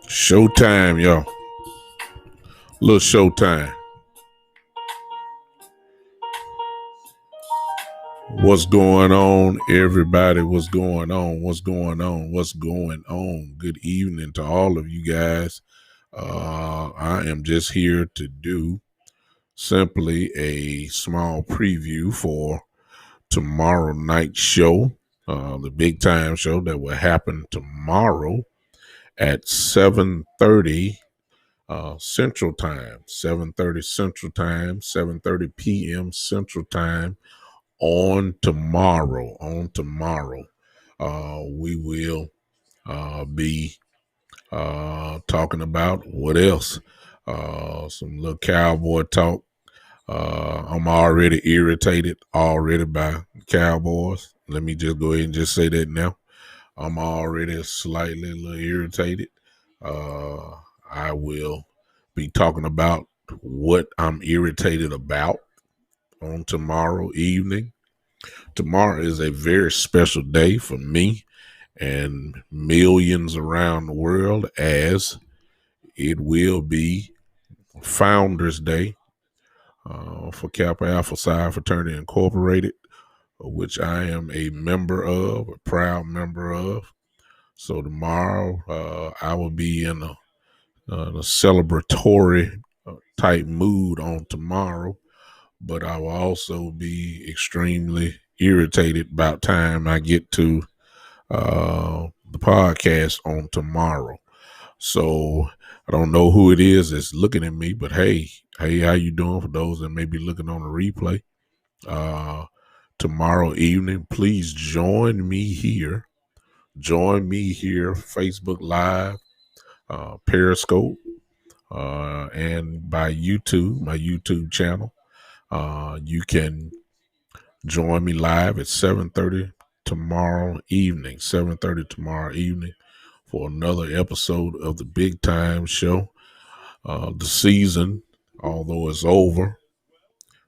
Showtime, y'all. Little showtime. What's going on, everybody? What's going on? What's going on? What's going on? Good evening to all of you guys. I am just here to do simply a small preview for tomorrow night's show, the big time show that will happen tomorrow at 7:30 Central Time, 7:30 Central Time, 7:30 p.m. Central Time on tomorrow. We will be talking about what else? Some little cowboy talk. I'm already irritated already by Cowboys. Let me just go ahead and just say that now. I'm already slightly a little irritated. I will be talking about what I'm irritated about on tomorrow evening. Tomorrow is a very special day for me and millions around the world, as it will be Founders Day for Kappa Alpha Psi Fraternity Incorporated, which I am a member of, a proud member of. So tomorrow I will be in a celebratory type mood on tomorrow, but I will also be extremely irritated about time I get to the podcast on tomorrow. So I don't know who it is that's looking at me, but hey, how you doing? For those that may be looking on the replay, tomorrow evening, please join me here. Facebook Live, Periscope, and by YouTube, my YouTube channel. You can join me live at 7:30 tomorrow evening, for another episode of the Big Time Show. The season, although it's over,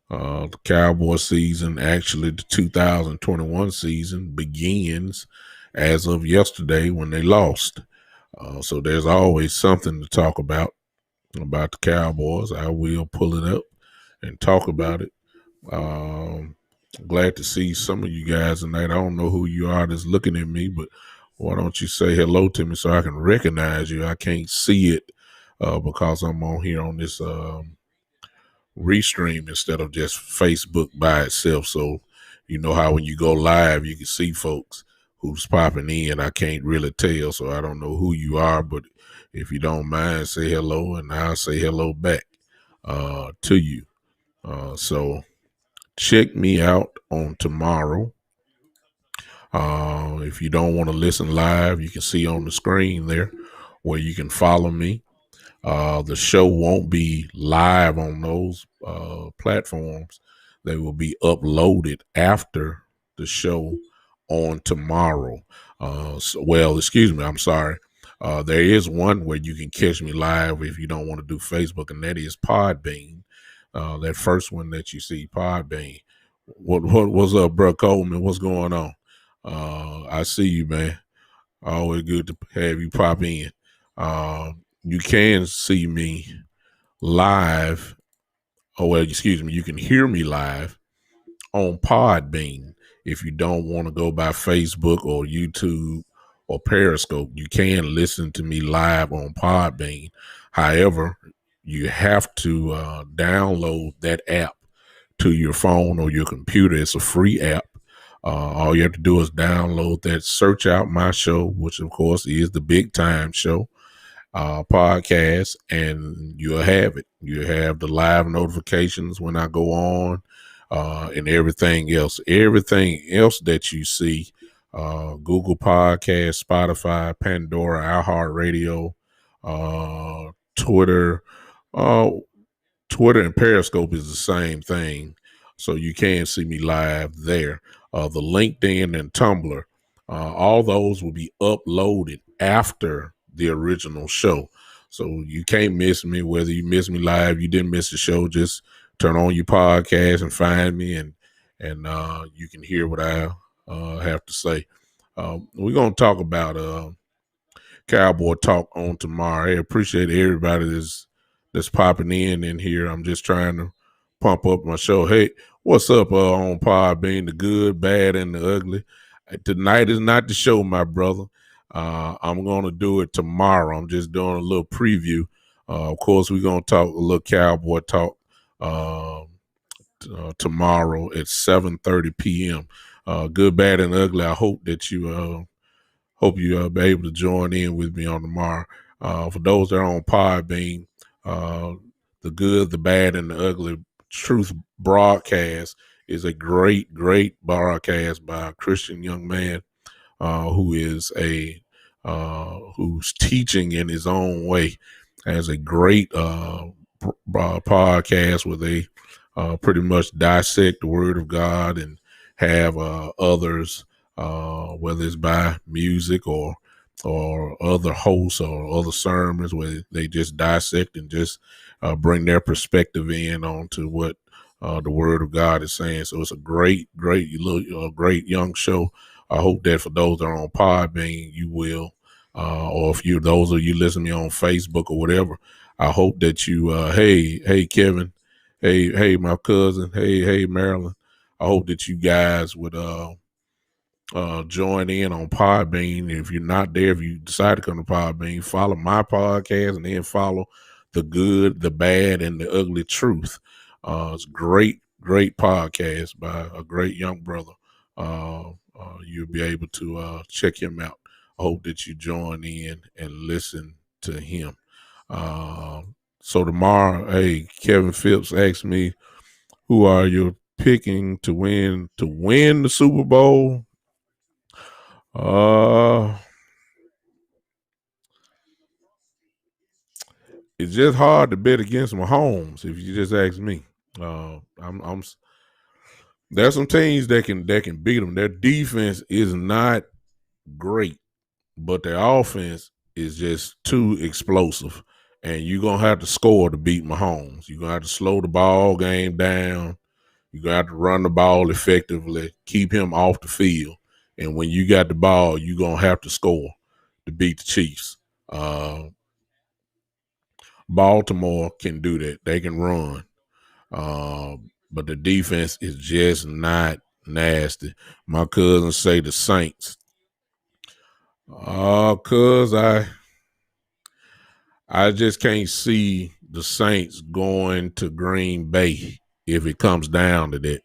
the Cowboy season, actually the 2021 season, begins as of yesterday when they lost. So there's always something to talk about the Cowboys. I will pull it up and talk about it. Glad to see some of you guys tonight. I don't know who you are that's looking at me, but why don't you say hello to me so I can recognize you? I can't see it because I'm on here on this restream instead of just Facebook by itself. So you know how when you go live, you can see folks who's popping in. I can't really tell, so I don't know who you are, but if you don't mind, say hello, and I'll say hello back to you. So check me out on tomorrow. If you don't want to listen live, you can see on the screen there where you can follow me. The show won't be live on those platforms. They will be uploaded after the show on tomorrow. I'm sorry. There is one where you can catch me live if you don't want to do Facebook, and that is Podbean. That first one that you see, Podbean. What's up, bro Coleman? What's going on? I see you, man. Always good to have you pop in. You can see me live. You can hear me live on Podbean. If you don't want to go by Facebook or YouTube or Periscope, you can listen to me live on Podbean. However, you have to download that app to your phone or your computer. It's a free app. All you have to do is download that, search out my show, which of course is the Big Time Show, podcast, and you'll have it. You have the live notifications when I go on, and everything else. Everything else that you see, Google Podcast, Spotify, Pandora, iHeartRadio, Twitter. Uh, Twitter and Periscope is the same thing, so you can see me live there. The LinkedIn and Tumblr, all those will be uploaded after the original show, so you can't miss me. Whether you miss me live, you didn't miss the show, just turn on your podcast and find me, and you can hear what I have to say. We're gonna talk about Cowboy Talk on tomorrow. I appreciate everybody that's popping in here. I'm just trying to pump up my show. Hey, what's up on Podbean, the good, bad, and the ugly? Tonight is not the show, my brother. I'm going to do it tomorrow. I'm just doing a little preview. Of course, we're going to talk a little Cowboy Talk tomorrow at 7:30 p.m. Good, bad, and ugly. I hope that you be able to join in with me on tomorrow. For those that are on Podbean, the good, the bad, and the ugly truth broadcast is a great, great broadcast by a Christian young man who is who's teaching in his own way. Has a great podcast where they pretty much dissect the Word of God and have others, whether it's by music or other hosts or other sermons, where they just dissect and just bring their perspective in onto what the Word of God is saying. So it's a great, great great young show. I hope that for those that are on Podbean, you will, or if those of you listening to me on Facebook or whatever, I hope that you, hey Kevin, hey my cousin, hey Marilyn, I hope that you guys would join in on Podbean. If you're not there, if you decide to come to Podbean, follow my podcast and then follow the good, the bad, and the ugly truth. It's great, great podcast by a great young brother. You'll be able to check him out. I hope that you join in and listen to him. So tomorrow, hey, Kevin Phipps asked me, who are you picking to win the Super Bowl? It's just hard to bet against Mahomes if you just ask me. I'm there's some teams that can beat them. Their defense is not great, but their offense is just too explosive, and you're gonna have to score to beat Mahomes. You're gonna have to slow the ball game down. You're gonna have to run the ball effectively, keep him off the field, and when you got the ball, you're gonna have to score to beat the Chiefs. Baltimore can do that. They can run. But the defense is just not nasty. My cousins say the Saints. Cause I just can't see the Saints going to Green Bay if it comes down to that.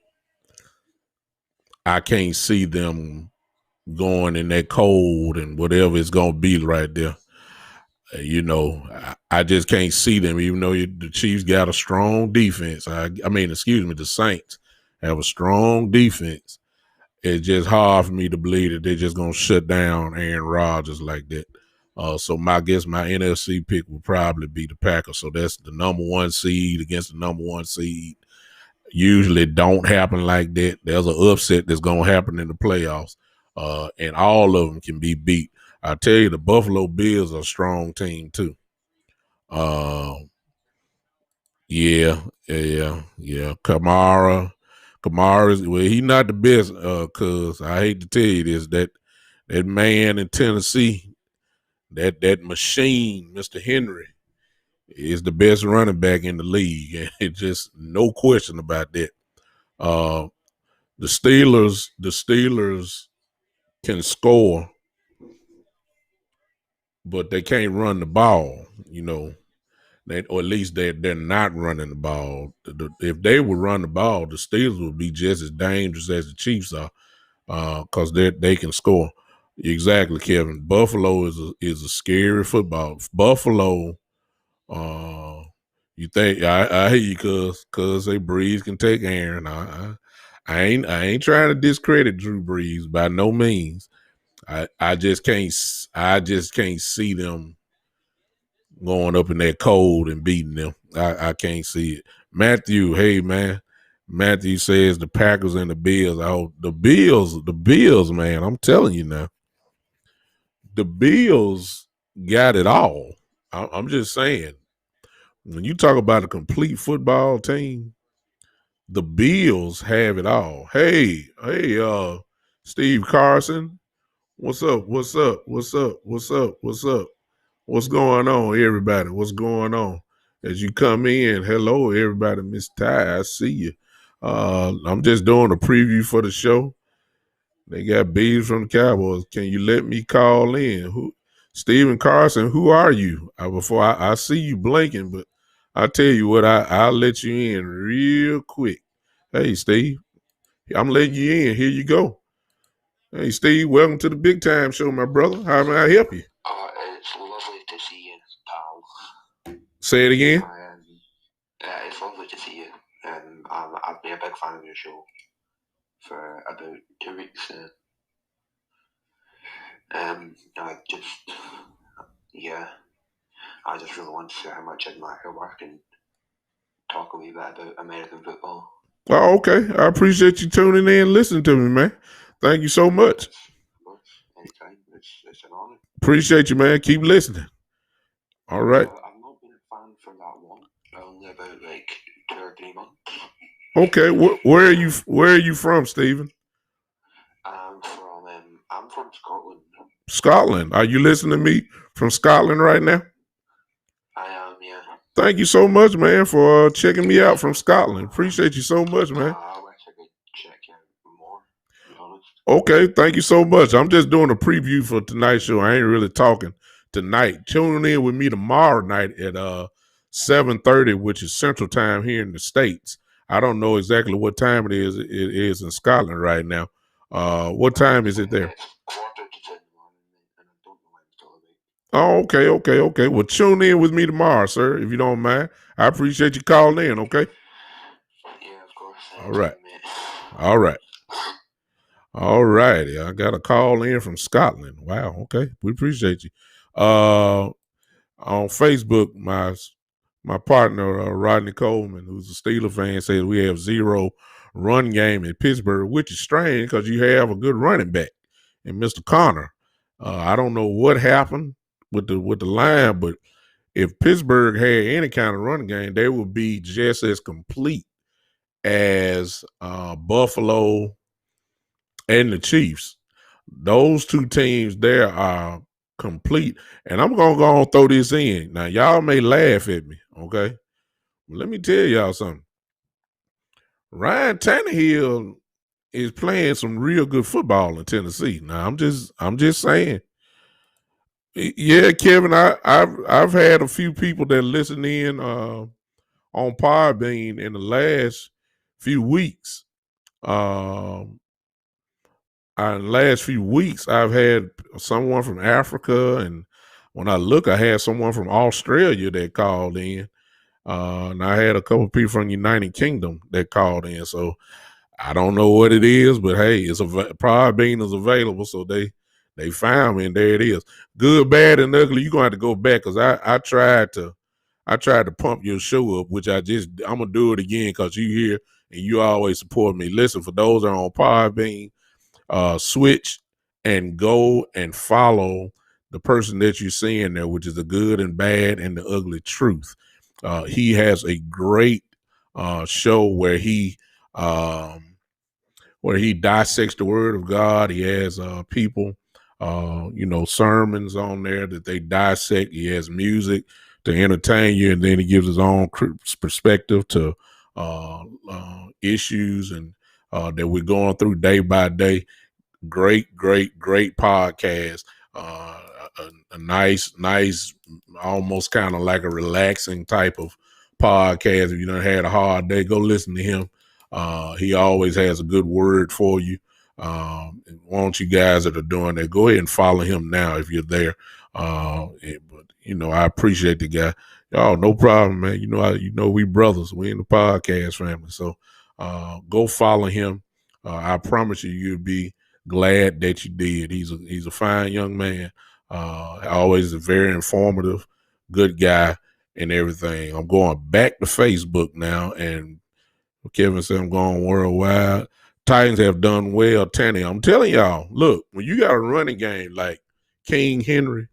I can't see them going in that cold and whatever it's gonna be right there. I just can't see them, even though the Chiefs got a strong defense. The Saints have a strong defense. It's just hard for me to believe that they're just going to shut down Aaron Rodgers like that. So my NFC pick would probably be the Packers. So that's the number one seed against the number one seed. Usually don't happen like that. There's an upset that's going to happen in the playoffs, and all of them can be beat. I tell you, the Buffalo Bills are a strong team too. Yeah. Kamara's he's not the best. Cause I hate to tell you this, that man in Tennessee, that machine, Mr. Henry, is the best running back in the league, and it's just no question about that. The Steelers can score, but they can't run the ball, or at least they're not running the ball. If they would run the ball, the Steelers would be just as dangerous as the Chiefs are, because they can score. Exactly, Kevin. Buffalo is a scary football. Buffalo, uh, you think I hear you, cause they Breeze can take Aaron. I ain't trying to discredit Drew Brees by no means. I just can't see them going up in that cold and beating them. I can't see it. Matthew, hey man. Matthew says the Packers and the Bills. Oh, the Bills, man. I'm telling you now. The Bills got it all. I'm just saying. When you talk about a complete football team, the Bills have it all. Hey, Steve Carson, what's up? What's up? What's up? What's up? What's up? What's going on, everybody? What's going on? As you come in, hello, everybody. Miss Ty, I see you. I'm just doing a preview for the show. They got bees from the Cowboys. Can you let me call in? Who? Stephen Carson, who are you? Before I see you blinking, but I tell you what, I'll let you in real quick. Hey, Steve, I'm letting you in. Here you go. Hey, Steve, welcome to the Big Time Show, my brother. How may I help you? It's lovely to see you, pal. Say it again. It's lovely to see you. I've been a big fan of your show for about 2 weeks now. I just really want to say how much I admire your work and talk a wee bit about American football. Oh, okay. I appreciate you tuning in and listening to me, man. Thank you so much. Of course, anytime. It's an honor. Appreciate you, man. Keep listening. All right. I've not been a fan for that long. Only about like 2 or 3 months. Okay. Where are you from, Stephen? I'm from Scotland. Scotland. Are you listening to me from Scotland right now? I am, yeah. Thank you so much, man, for checking me out from Scotland. Appreciate you so much, man. I wish I could check you out more, to be honest. Okay, thank you so much. I'm just doing a preview for tonight's show. I ain't really talking tonight. Tune in with me tomorrow night at 7:30, which is Central Time here in the States. I don't know exactly what time it is. It is in Scotland right now. What time is it there? It's 9:45 in the morning, and I don't know when it's going to be. Oh, okay. Well, tune in with me tomorrow, sir, if you don't mind. I appreciate you calling in, okay? Yeah, of course. All right. All righty. I got a call in from Scotland. Wow, okay. We appreciate you. On Facebook, my partner, Rodney Coleman, who's a Steeler fan, says we have zero run game in Pittsburgh, which is strange because you have a good running back in Mr. Connor. I don't know what happened with the line, but if Pittsburgh had any kind of running game, they would be just as complete as Buffalo and the Chiefs. Those two teams there are complete. And I'm going to go and throw this in. Now, y'all may laugh at me, okay? But let me tell y'all something. Ryan Tannehill is playing some real good football in Tennessee. Now, I'm just saying. Yeah, Kevin, I've had a few people that listen in on Podbean in the last few weeks. In the last few weeks, I've had someone from Africa, and when I look, I had someone from Australia that called in, and I had a couple people from the United Kingdom that called in. So I don't know what it is, but hey, Podbean is available, so they found me, and there it is. Good, bad, and ugly. You're gonna have to go back because I tried to pump your show up, which I'm gonna do it again because you here and you always support me. Listen, for those that are on Podbean, switch and go and follow the person that you're seeing there, which is the good and bad and the ugly truth. He has a great show where he dissects the word of God. He has people, sermons on there that they dissect. He has music to entertain you, and then he gives his own perspective to issues and that we're going through day by day. Great podcast. A nice, almost kind of like a relaxing type of podcast. If you done had a hard day, go listen to him. He always has a good word for you. Why don't you guys that are doing that, go ahead and follow him now if you're there. But I appreciate the guy. Y'all, no problem, man. We brothers. We in the podcast family. So go follow him. I promise you'll be glad that you did. He's a fine young man. Always a very informative, good guy and everything. I'm going back to Facebook now, and Kevin said I'm going worldwide. Titans have done well. Tanny, I'm telling y'all, look, when you got a running game like King Henry,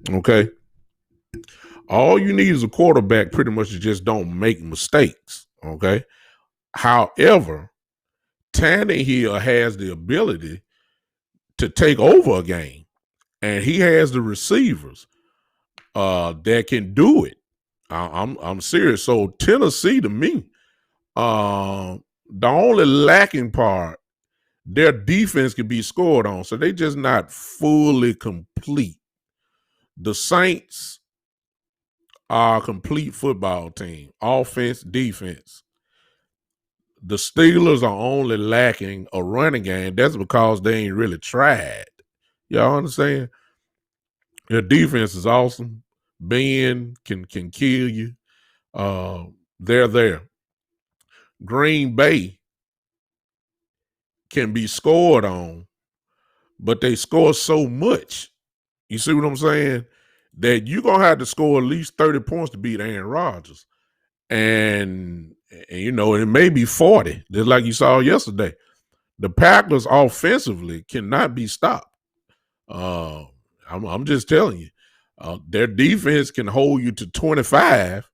okay, all you need is a quarterback pretty much to just don't make mistakes, okay? However, Tannehill has the ability to take over a game, and he has the receivers that can do it. I'm serious. So Tennessee, to me, the only lacking part, their defense can be scored on, so they just not fully complete. The Saints are a complete football team, offense, defense. The Steelers are only lacking a running game. That's because they ain't really tried. Y'all understand? Their defense is awesome. Ben can kill you. They're there. Green Bay can be scored on, but they score so much. You see what I'm saying? That you're going to have to score at least 30 points to beat Aaron Rodgers. And it may be 40, just like you saw yesterday. The Packers offensively cannot be stopped. I'm just telling you. Their defense can hold you to 25,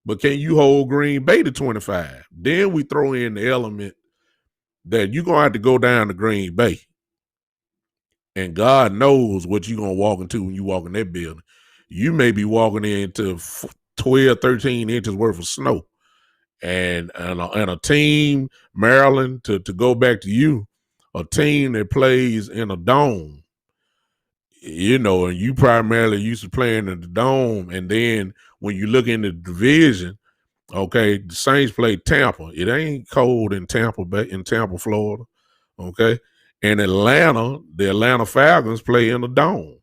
but can you hold Green Bay to 25? Then we throw in the element that you're going to have to go down to Green Bay. And God knows what you're going to walk into when you walk in that building. You may be walking into 12, 13 inches worth of snow. And a team, Maryland, to go back to you, a team that plays in a dome, and you primarily used to playing in the dome. And then when you look in the division, okay, the Saints play Tampa. It ain't cold in Tampa, Florida. Okay. And Atlanta, the Atlanta Falcons play in a dome.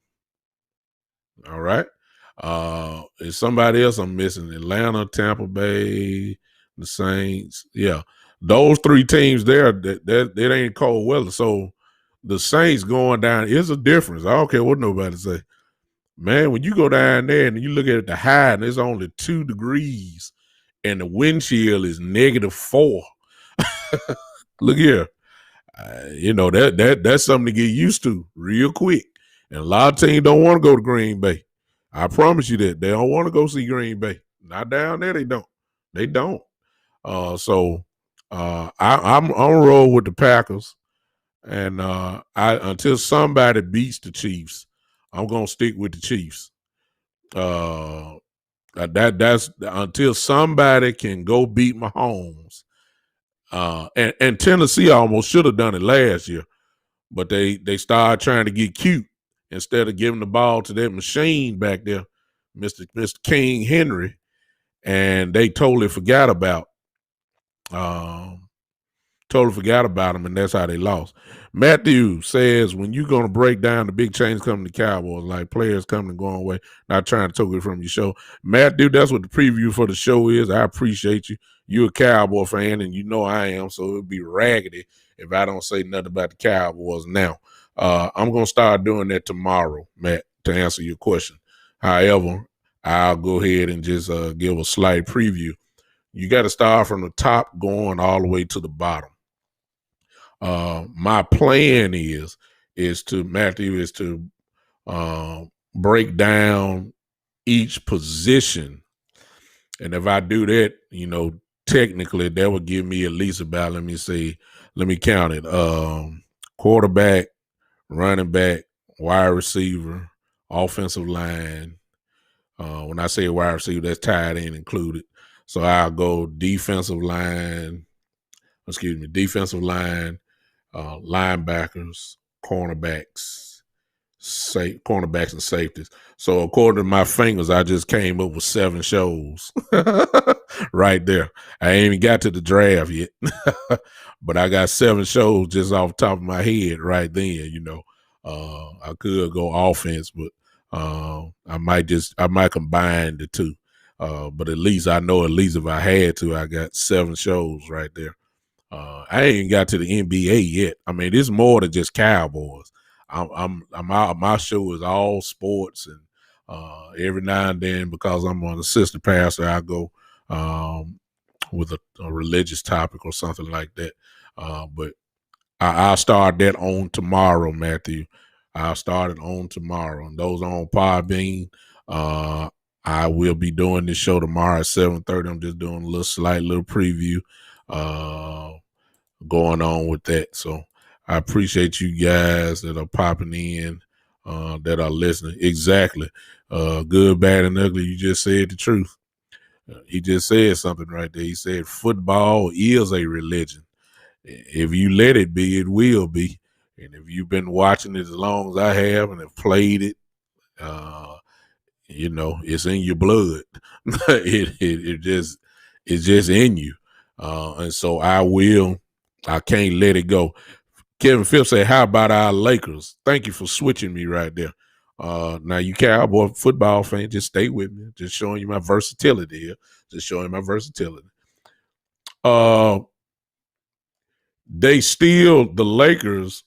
All right. Is somebody else I'm missing? Atlanta, Tampa Bay, the Saints. Yeah. Those three teams there, that ain't cold weather. So the Saints going down is a difference. I don't care what nobody say. Man, when you go down there and you look at the high and it's only 2 degrees and the wind chill is -4. Look here. That's something to get used to real quick. And a lot of teams don't want to go to Green Bay. I promise you that. They don't want to go see Green Bay. Not down there, they don't. They don't. So I'm on roll with the Packers. And until somebody beats the Chiefs, I'm gonna stick with the Chiefs. That's until somebody can go beat Mahomes. And Tennessee almost should have done it last year, but they started trying to get cute instead of giving the ball to that machine back there, Mr. King Henry, and they totally forgot about him, and that's how they lost. Matthew says, when you going to break down the big change coming to Cowboys, like players coming and going away, not trying to take it from your show. Matthew, that's what the preview for the show is. I appreciate you. You're a Cowboy fan, and you know I am, so it would be raggedy if I don't say nothing about the Cowboys now. I'm going to start doing that tomorrow, Matt, to answer your question. However, I'll go ahead and just give a slight preview. You got to start from the top going all the way to the bottom. My plan is to break down each position. And if I do that, technically that would give me at least about, let me count it. Quarterback, running back, wide receiver, offensive line. When I say wide receiver, that's tight end included. So I'll go defensive line, linebackers, cornerbacks, cornerbacks and safeties. So according to my fingers, I just came up with 7 shows right there. I ain't even got to the draft yet, but I got 7 shows just off the top of my head right then. I could go offense, but I might combine the two. But at least I know, at least if I had to, I got 7 shows right there. I ain't got to the NBA yet. I mean, it's more than just Cowboys. I'm out. My show is all sports, and every now and then, because I'm an assistant pastor, I go with a religious topic or something like that. But I'll start that on tomorrow, Matthew. I'll start it on tomorrow, and those on Podbean. I will be doing this show tomorrow at 7:30. I'm just doing a slight little preview going on with that. So I appreciate you guys that are popping in, that are listening. Exactly. Good, bad, and ugly. You just said the truth. He just said something right there. He said football is a religion. If you let it be, it will be. And if you've been watching it as long as I have and have played it, it's in your blood. It's just in you. And so I can't let it go. Kevin Phipps said, how about our Lakers? Thank you for switching me right there. Now, you Cowboy football fan, just stay with me. Just showing you my versatility here. Just showing my versatility. The Lakers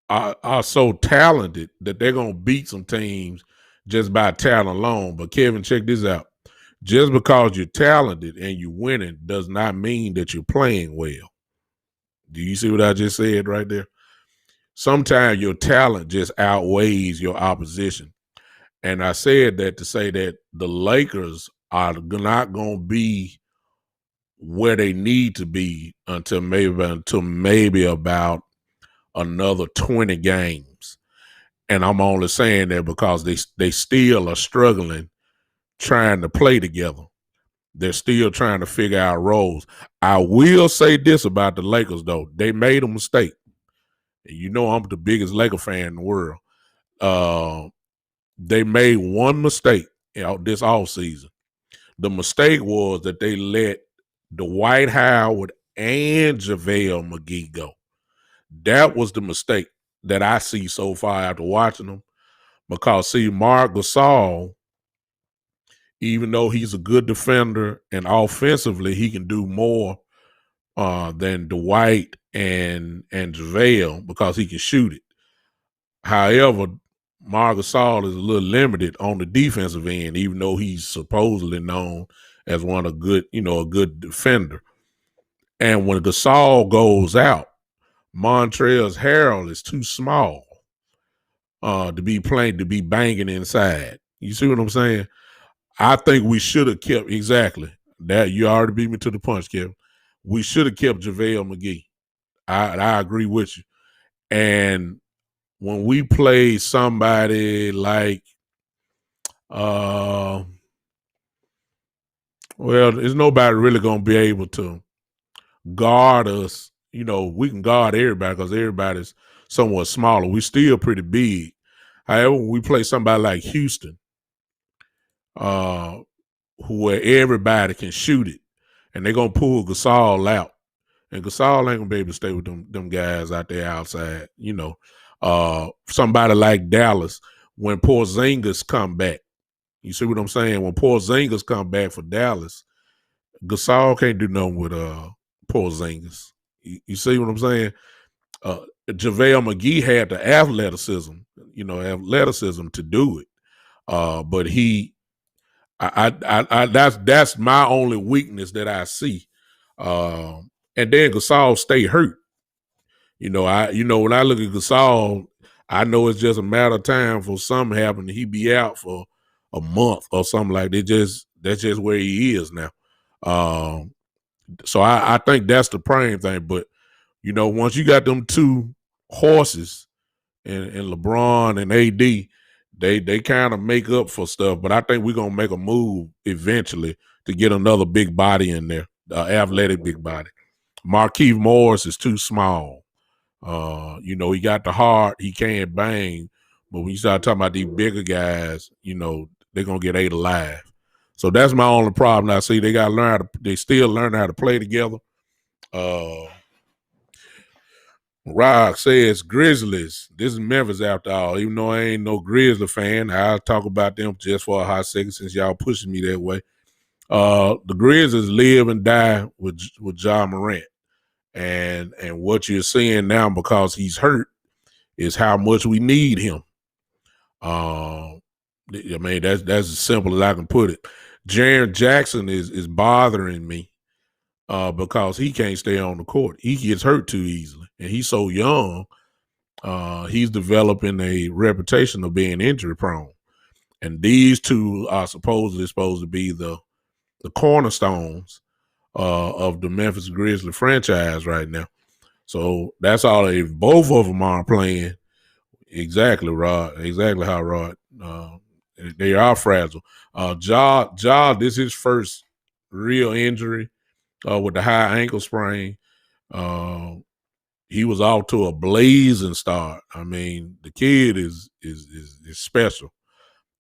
are so talented that they're going to beat some teams just by talent alone. But Kevin, check this out. Just because you're talented and you're winning does not mean that you're playing well. Do you see what I just said right there? Sometimes your talent just outweighs your opposition. And I said that to say that the Lakers are not going to be where they need to be until maybe about another 20 games. And I'm only saying that because they still are struggling trying to play together. They're still trying to figure out roles. I will say this about the Lakers, though. They made a mistake. You know I'm the biggest Laker fan in the world. They made one mistake this offseason. The mistake was that they let Dwight Howard and JaVale McGee go. That was the mistake that I see so far after watching them. Because, see, Marc Gasol, even though he's a good defender and offensively he can do more than Dwight and JaVale because he can shoot it. However, Marc Gasol is a little limited on the defensive end, even though he's supposedly known as a good defender. And when Gasol goes out, Montrezl Harrell is too small to be banging inside. You see what I'm saying? I think we should have kept exactly that. You already beat me to the punch, Kevin. We should have kept JaVale McGee. I agree with you. And when we play somebody like, there's nobody really going to be able to guard us. We can guard everybody because everybody's somewhat smaller. We're still pretty big. However, when we play somebody like Houston, where everybody can shoot it, and they're going to pull Gasol out. And Gasol ain't going to be able to stay with them guys out there outside. Somebody like Dallas, when Porzingis come back, you see what I'm saying? When Porzingis come back for Dallas, Gasol can't do nothing with Porzingis. You see what I'm saying? JaVale McGee had the athleticism to do it. But that's my only weakness that I see. And then Gasol stay hurt. When I look at Gasol, I know it's just a matter of time for something happening. He be out for a month or something like that. That's just where he is now. So I think that's the prime thing. But once you got them two horses and LeBron and AD, they kind of make up for stuff. But I think we're gonna make a move eventually to get another big body in there, athletic big body. Markieff Morris is too small. He got the heart, he can't bang, But when you start talking about these bigger guys, they're gonna get ate alive. So that's my only problem. I see they gotta learn how to. They still learn how to play together. Rock says Grizzlies. This is Memphis after all. Even though I ain't no Grizzly fan, I'll talk about them just for a hot second since y'all pushing me that way. The Grizzlies live and die with Ja Morant. And what you're seeing now, because he's hurt, is how much we need him. I mean, that's as simple as I can put it. Jaren Jackson is bothering me because he can't stay on the court. He gets hurt too easily, and he's so young. He's developing a reputation of being injury prone, and these two are supposed to be the cornerstones of the Memphis Grizzlies franchise right now. So that's all. If both of them are playing, exactly, Rod. Exactly how Rod. They are fragile. Ja, this is his first real injury with the high ankle sprain. He was off to a blazing start. I mean, the kid is special.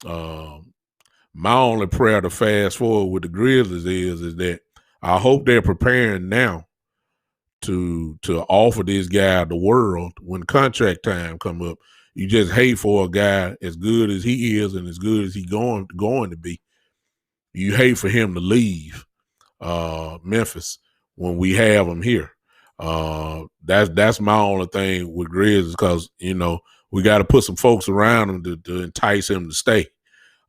My only prayer to fast forward with the Grizzlies is that I hope they're preparing now to offer this guy the world when contract time come up. You just hate for a guy as good as he is and as good as he going to be. You hate for him to leave Memphis when we have him here. That's my only thing with Grizz, because we got to put some folks around him to entice him to stay.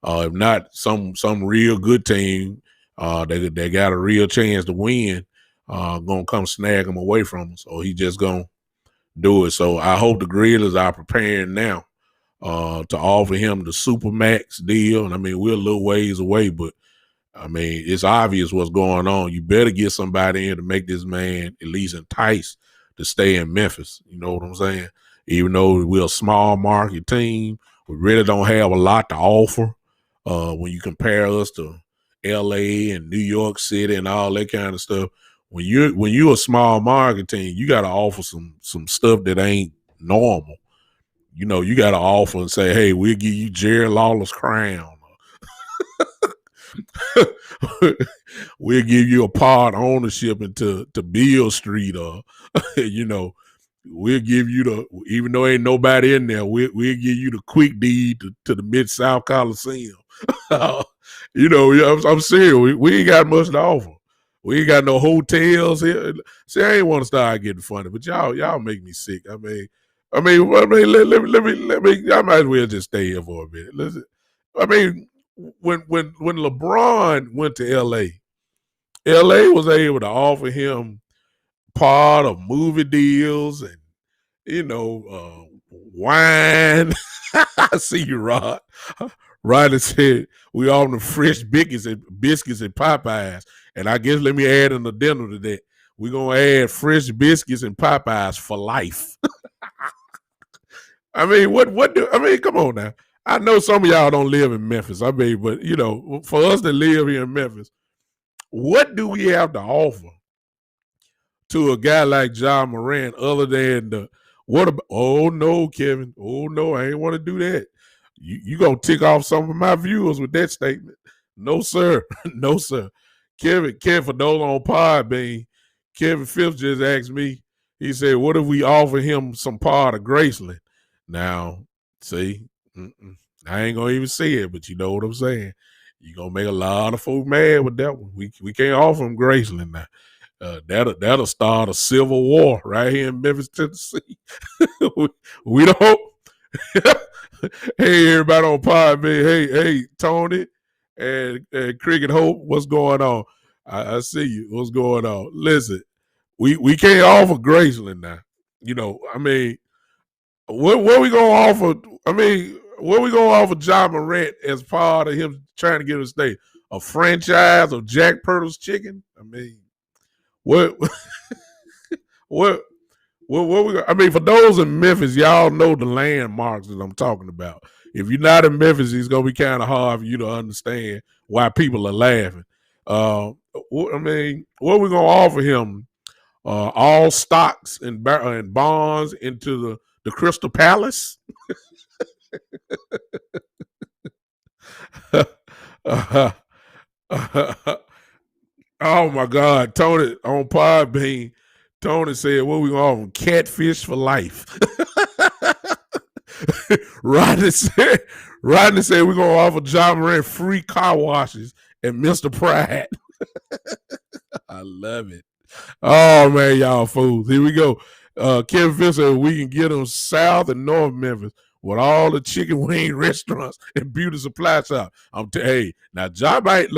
If not, some real good team they got a real chance to win, gonna come snag him away from him. So he just gonna do it. So I hope the Grizzlies are preparing now to offer him the Supermax deal. And I mean, we're a little ways away, but I mean, it's obvious what's going on. You better get somebody in to make this man at least entice to stay in Memphis. You know what I'm saying? Even though we're a small market team, we really don't have a lot to offer when you compare us to LA and New York City and all that kind of stuff. When you're a small market team, you got to offer some stuff that ain't normal. You got to offer and say, hey, we'll give you Jerry Lawler's crown. We'll give you a part ownership into Beale Street, or we'll give you even though ain't nobody in there, we'll give you the quick deed to the Mid-South Coliseum. I'm serious. We ain't got much to offer. We ain't got no hotels here. See, I ain't want to start getting funny, but y'all make me sick. I mean, let me. I might as well just stay here for a minute. Listen, I mean, when LeBron went to LA was able to offer him part of movie deals and wine. I see you, Rod. Ryder said we offer them fresh biscuits and Popeyes, and I guess let me add in the dinner to that. We're gonna add fresh biscuits and Popeyes for life. I mean, come on now. I know some of y'all don't live in Memphis. I mean, but for us that live here in Memphis, what do we have to offer to a guy like Ja Morant other than what about? Oh no, Kevin. Oh no, I ain't want to do that. You gonna tick off some of my viewers with that statement? No, sir. No, sir. Kevin, for those on Podbean, Kevin Phipps just asked me. He said, "What if we offer him some part of Graceland?" Now, see, I ain't gonna even say it, but you know what I'm saying. You gonna make a lot of folk mad with that one. We can't offer him Graceland now. That'll start a civil war right here in Memphis, Tennessee. we don't. Hey, everybody on Podbean. Hey, Tony and Cricket Hope, what's going on? I see you. What's going on? Listen, we can't offer Graceland now. I mean, what we gonna offer? I mean, what we gonna offer Ja Morant as part of him trying to get a stay? A franchise of Jack Pirtle's Chicken? I mean, what we? I mean, for those in Memphis, y'all know the landmarks that I'm talking about. If you're not in Memphis, it's gonna be kind of hard for you to understand why people are laughing. I mean, what we gonna offer him? All stocks and bonds into the Crystal Palace? Oh my God, Tony on Podbean. Tony said, "What we gonna offer? Catfish for life." Rodney said, we're gonna offer John Moran free car washes and Mr. Pride. I love it. Oh man, y'all fools. Here we go. Kevin Phillips said we can get them south and north Memphis with all the chicken wing restaurants and beauty supply shop. Hey, now John might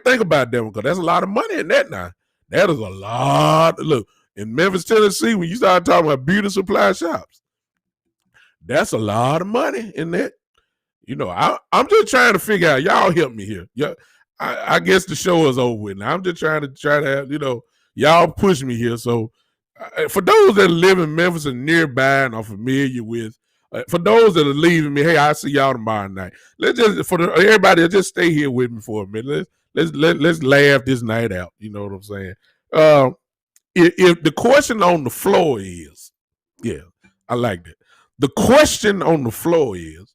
think about that one because there's a lot of money in that now. That is a lot. Look, in Memphis, Tennessee, when you start talking about beauty supply shops, that's a lot of money in that. You know, I'm just trying to figure out. Y'all help me here. Yeah, I guess the show is over with now. I'm just trying to have, y'all push me here. So for those that live in Memphis and nearby and are familiar with, for those that are leaving me, hey, I'll see y'all tomorrow night. Everybody just stay here with me for a minute. Let's laugh this night out. You know what I'm saying? If the question on the floor is, yeah, I like that. The question on the floor is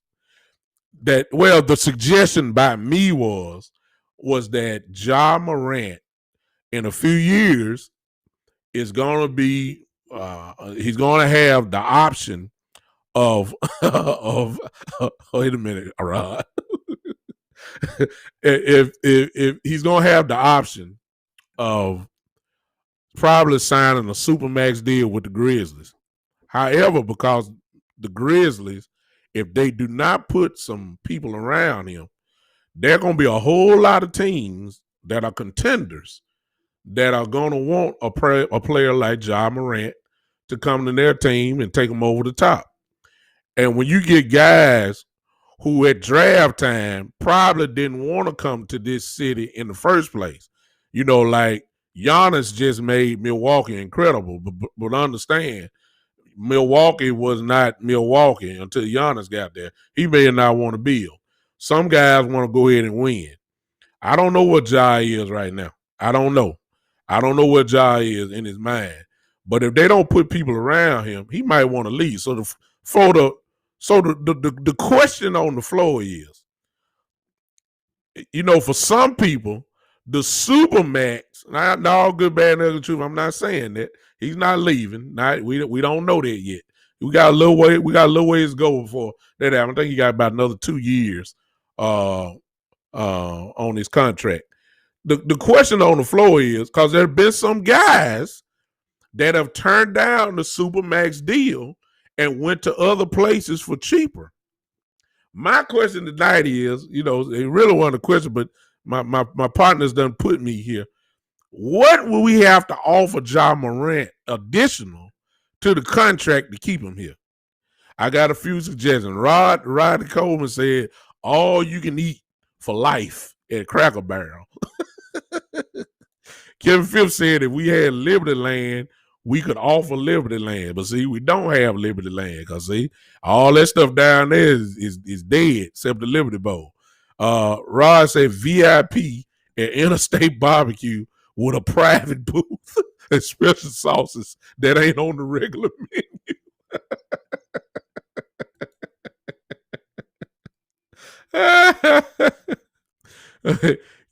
that, well, the suggestion by me was that Ja Morant in a few years is going to be, he's going to have the option of wait a minute, Rod. if he's going to have the option of probably signing a Supermax deal with the Grizzlies. However, because the Grizzlies, if they do not put some people around him, there are going to be a whole lot of teams that are contenders that are going to want a player like Ja Morant to come to their team and take them over the top. And when you get guys who at draft time probably didn't want to come to this city in the first place, like Giannis just made Milwaukee incredible, but understand, Milwaukee was not Milwaukee until Giannis got there. He may not want to build. Some guys want to go ahead and win. I don't know what Ja is right now. I don't know what Ja is in his mind. But if they don't put people around him, he might want to leave. So the question on the floor is, for some people, the Supermax, not all good, bad, and ugly truth. I'm not saying that. He's not leaving. We don't know that yet. We got a little ways to go before that happens. I think he got about another 2 years on his contract. The question on the floor is, because there have been some guys that have turned down the Supermax deal and went to other places for cheaper. My question tonight is, it really wasn't a question, but my partners done put me here. What will we have to offer Ja Morant additional to the contract to keep him here? I got a few suggestions. Rodney Coleman said, all you can eat for life at Cracker Barrel. Kevin Phipps said if we had Liberty Land, we could offer Liberty Land. But see, we don't have Liberty Land because, see, all that stuff down there is dead except the Liberty Bowl. Rod said VIP at Interstate Barbecue with a private booth and special sauces that ain't on the regular menu.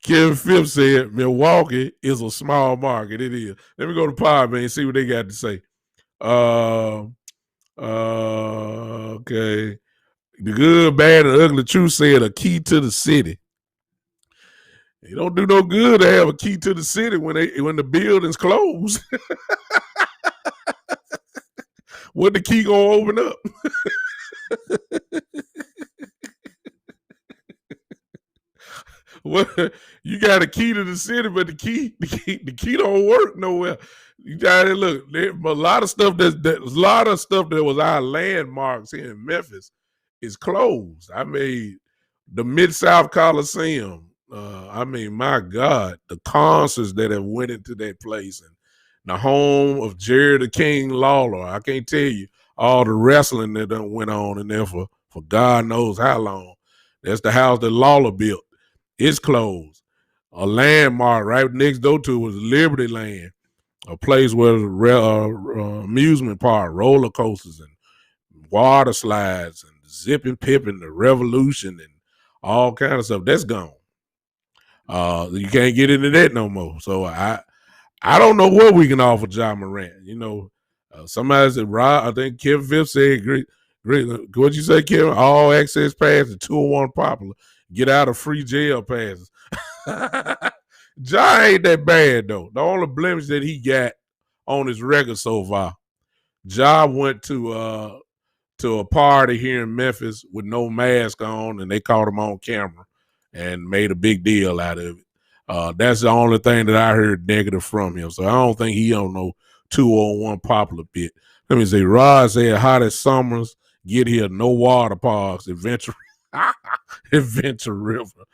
Kevin Phipps said Milwaukee is a small market. It is. Let me go to Podbean and see what they got to say. Okay. The good, bad, and ugly truth said a key to the city. It don't do no good to have a key to the city when the building's closed. What the key gonna open up? Well, you got a key to the city, but the key don't work nowhere. You got to look. A lot of stuff that was our landmarks here in Memphis is closed. I mean, the Mid-South Coliseum. My God, the concerts that have went into that place and the home of Jerry the King Lawler. I can't tell you all the wrestling that done went on in there for God knows how long. That's the house that Lawler built. It's closed. A landmark right next door to it was Liberty Land, a place where amusement park, roller coasters, and water slides, and Zip and Pip and the Revolution and all kind of stuff. That's gone. You can't get into that no more. So I don't know what we can offer Ja Morant. You know, somebody said Rob. I think Kevin Phipps said great. What'd you say, Kevin? All access passes, 201 popular. Get out of free jail passes. Ja ain't that bad though. The only blemish that he got on his record so far, Ja went to a party here in Memphis with no mask on, and they caught him on camera and made a big deal out of it. That's the only thing that I heard negative from him. So I don't think he don't know 201 popular bit. Let me see. Rod said, hot as summers, get here, no water parks, Adventure River.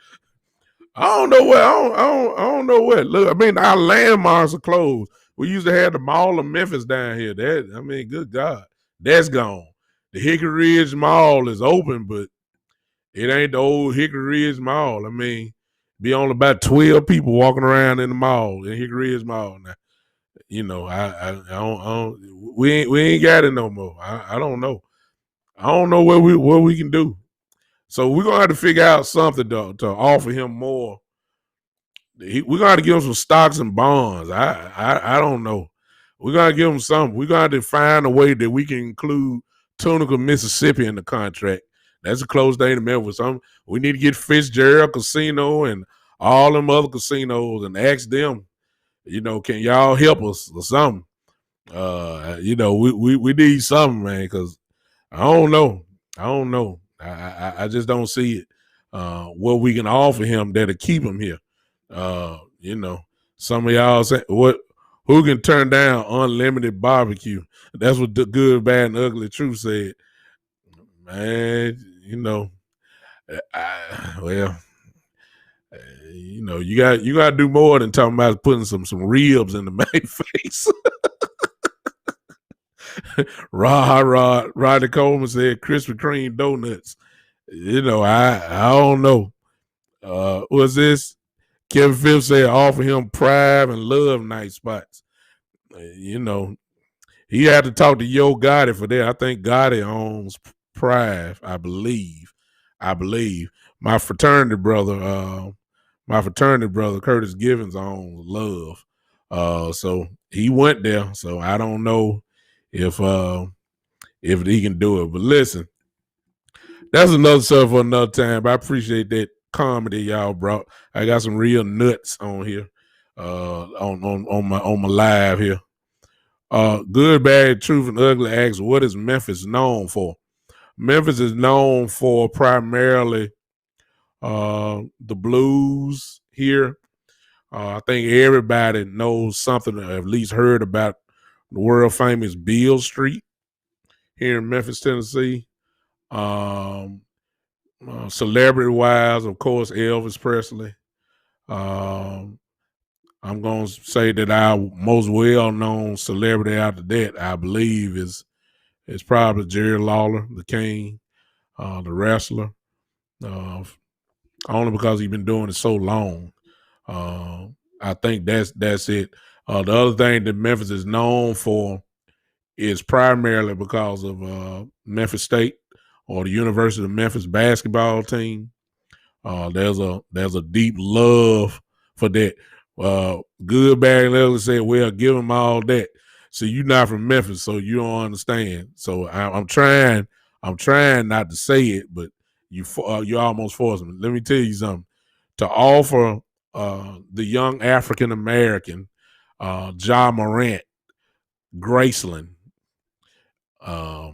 I don't know what. I don't know what. Look, I mean, our landmarks are closed. We used to have the Mall of Memphis down here. Good God, that's gone. The Hickory Ridge Mall is open, but it ain't the old Hickory Ridge Mall. I mean, be only about 12 people walking around in the mall, in Hickory Ridge Mall. Now, you know, I don't we ain't got it no more. I don't know. I don't know what we can do. So we're gonna have to figure out something to offer him more. We're gonna have to give him some stocks and bonds. I don't know. We're gonna give him something. We're gonna have to find a way that we can include Tunica, Mississippi in the contract. That's a close thing to Memphis. We need to get Fitzgerald Casino and all them other casinos and ask them, you know, can y'all help us or something? You know, we need something, man, because I don't know. I just don't see it. What we can offer him that'll keep him here. You know, some of y'all say who can turn down unlimited barbecue? That's what the Good, Bad, and Ugly Truth said. Man, you know, you know, you got to do more than talking about putting some ribs in the main face. Rodney Coleman said Krispy Kreme donuts. You know, I don't know. Was this Kevin Phipps said offer him Prime and Love Night spots? You know, he had to talk to Yo Gotti for that. I think Gotti owns Prime, I believe. My fraternity brother Curtis Givens owns Love. So he went there. So I don't know if he can do it. But listen, that's another stuff for another time. But I appreciate that comedy y'all brought. I got some real nuts on here, on my live here. Good, Bad, Truth, and Ugly asks, what is Memphis known for? Memphis is known for primarily the blues here. I think everybody knows something, or at least heard about the world famous Beale Street here in Memphis, Tennessee. Celebrity wise, of course, Elvis Presley. I'm going to say that our most well-known celebrity after that, I believe, is probably Jerry Lawler, the King, the wrestler. Only because he's been doing it so long. I think that's it. The other thing that Memphis is known for is primarily because of Memphis State or the University of Memphis basketball team. There's a deep love for that. Good, Bad, and Ugly said, well, give them all that. So you're not from Memphis, so you don't understand. So I'm trying not to say it, but you almost forced me. Let me tell you something. To offer the young African American Ja Morant Graceland, I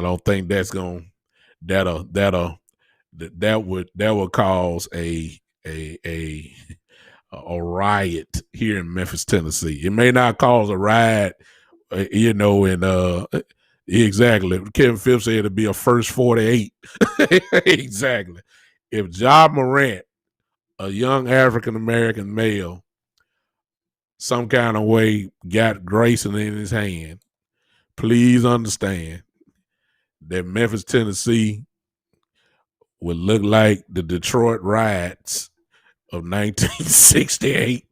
don't think that's going that would cause a riot here in Memphis, Tennessee. It may not cause a riot, you know, and exactly. Kevin Phipps said it'd be a first 48. Exactly. If Ja Morant, a young African American male, some kind of way got Grayson in his hand, please understand that Memphis, Tennessee would look like the Detroit riots of 1968.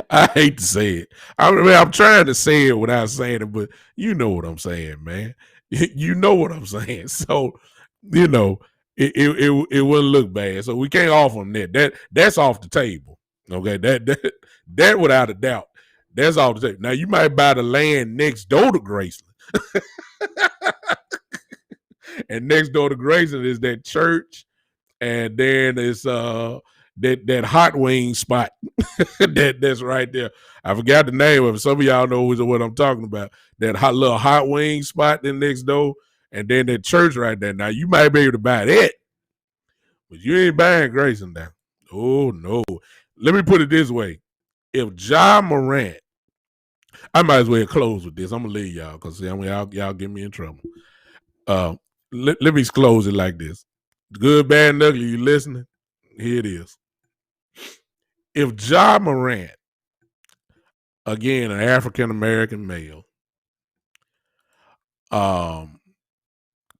I hate to say it. I'm trying to say it without saying it, but you know what I'm saying, man. You know what I'm saying. So, you know, it wouldn't look bad. So we can't offer them that. That's off the table. Okay, that without a doubt, that's off the table. Now you might buy the land next door to Graceland, and next door to Graceland is that church, and then it's that hot wing spot that's right there. I forgot the name of it. Some of y'all know what I'm talking about. That little hot wing spot then next door, and then that church right there. Now you might be able to buy that, but you ain't buying Grayson now. Oh no. Let me put it this way: if Ja Morant, I might as well close with this. I'm gonna leave y'all because y'all get me in trouble. Let me close it like this: good, bad, and ugly. You listening? Here it is. If Ja Morant, again, an African American male,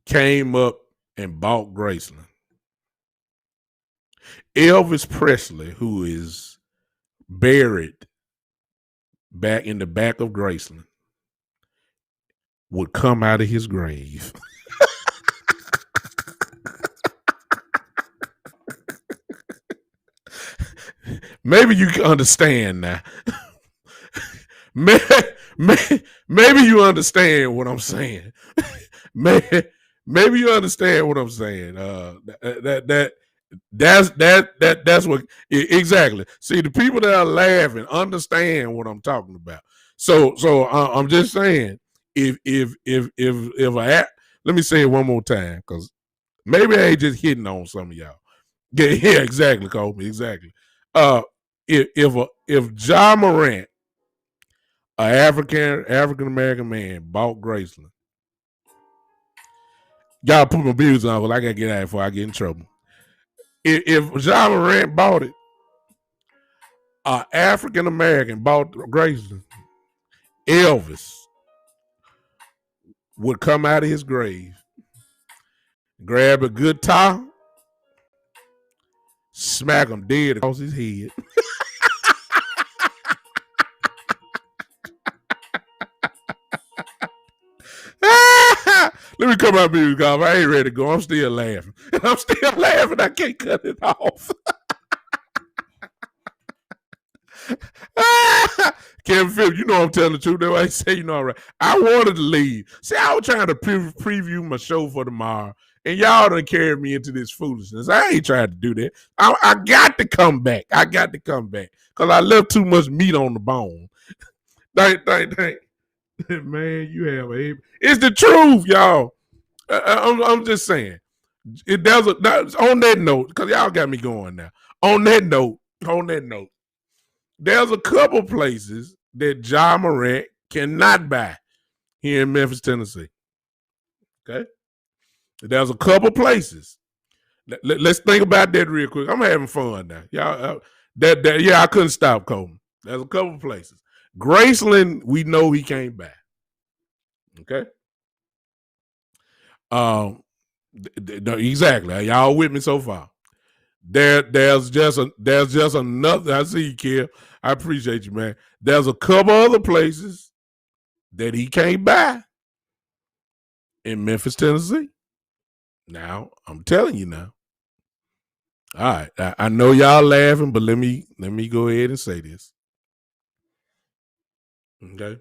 came up and bought Graceland, Elvis Presley, who is buried back in the back of Graceland, would come out of his grave. Maybe you can understand now. Maybe you understand what I'm saying. Maybe you understand what I'm saying. That's what exactly. See, the people that are laughing understand what I'm talking about. So I'm just saying, if let me say it one more time, because maybe I ain't just hitting on some of y'all. Yeah, exactly, Kobe, exactly. If Ja Morant, an African American man, bought Graceland, gotta put my bills on because I gotta get out before I get in trouble. If Ja Morant bought it, an African American bought Graceland, Elvis would come out of his grave, grab a good towel, smack him dead across his head. Let me come out here, guys. I ain't ready to go. I'm still laughing. I'm still laughing. I can't cut it off. Kevin Phillips, you know I'm telling the truth. I say, you know, all right. I wanted to leave. See, I was trying to preview my show for tomorrow, and y'all done carried me into this foolishness. I ain't trying to do that. I got to come back. I got to come back because I left too much meat on the bone. Dang. Man, you have it's the truth, y'all. I'm just saying. On that note, because y'all got me going now. On that note, there's a couple places that Ja Morant cannot buy here in Memphis, Tennessee. Okay? There's a couple places. Let's think about that real quick. I'm having fun now. Y'all, I couldn't stop, Coleman. There's a couple places. Graceland, we know he can't buy. Okay? Exactly. Y'all with me so far? There's just another. I see you, Kev. I appreciate you, man. There's a couple other places that he can't buy in Memphis, Tennessee. Now, I'm telling you now. All right. I know y'all laughing, but let me go ahead and say this. Okay.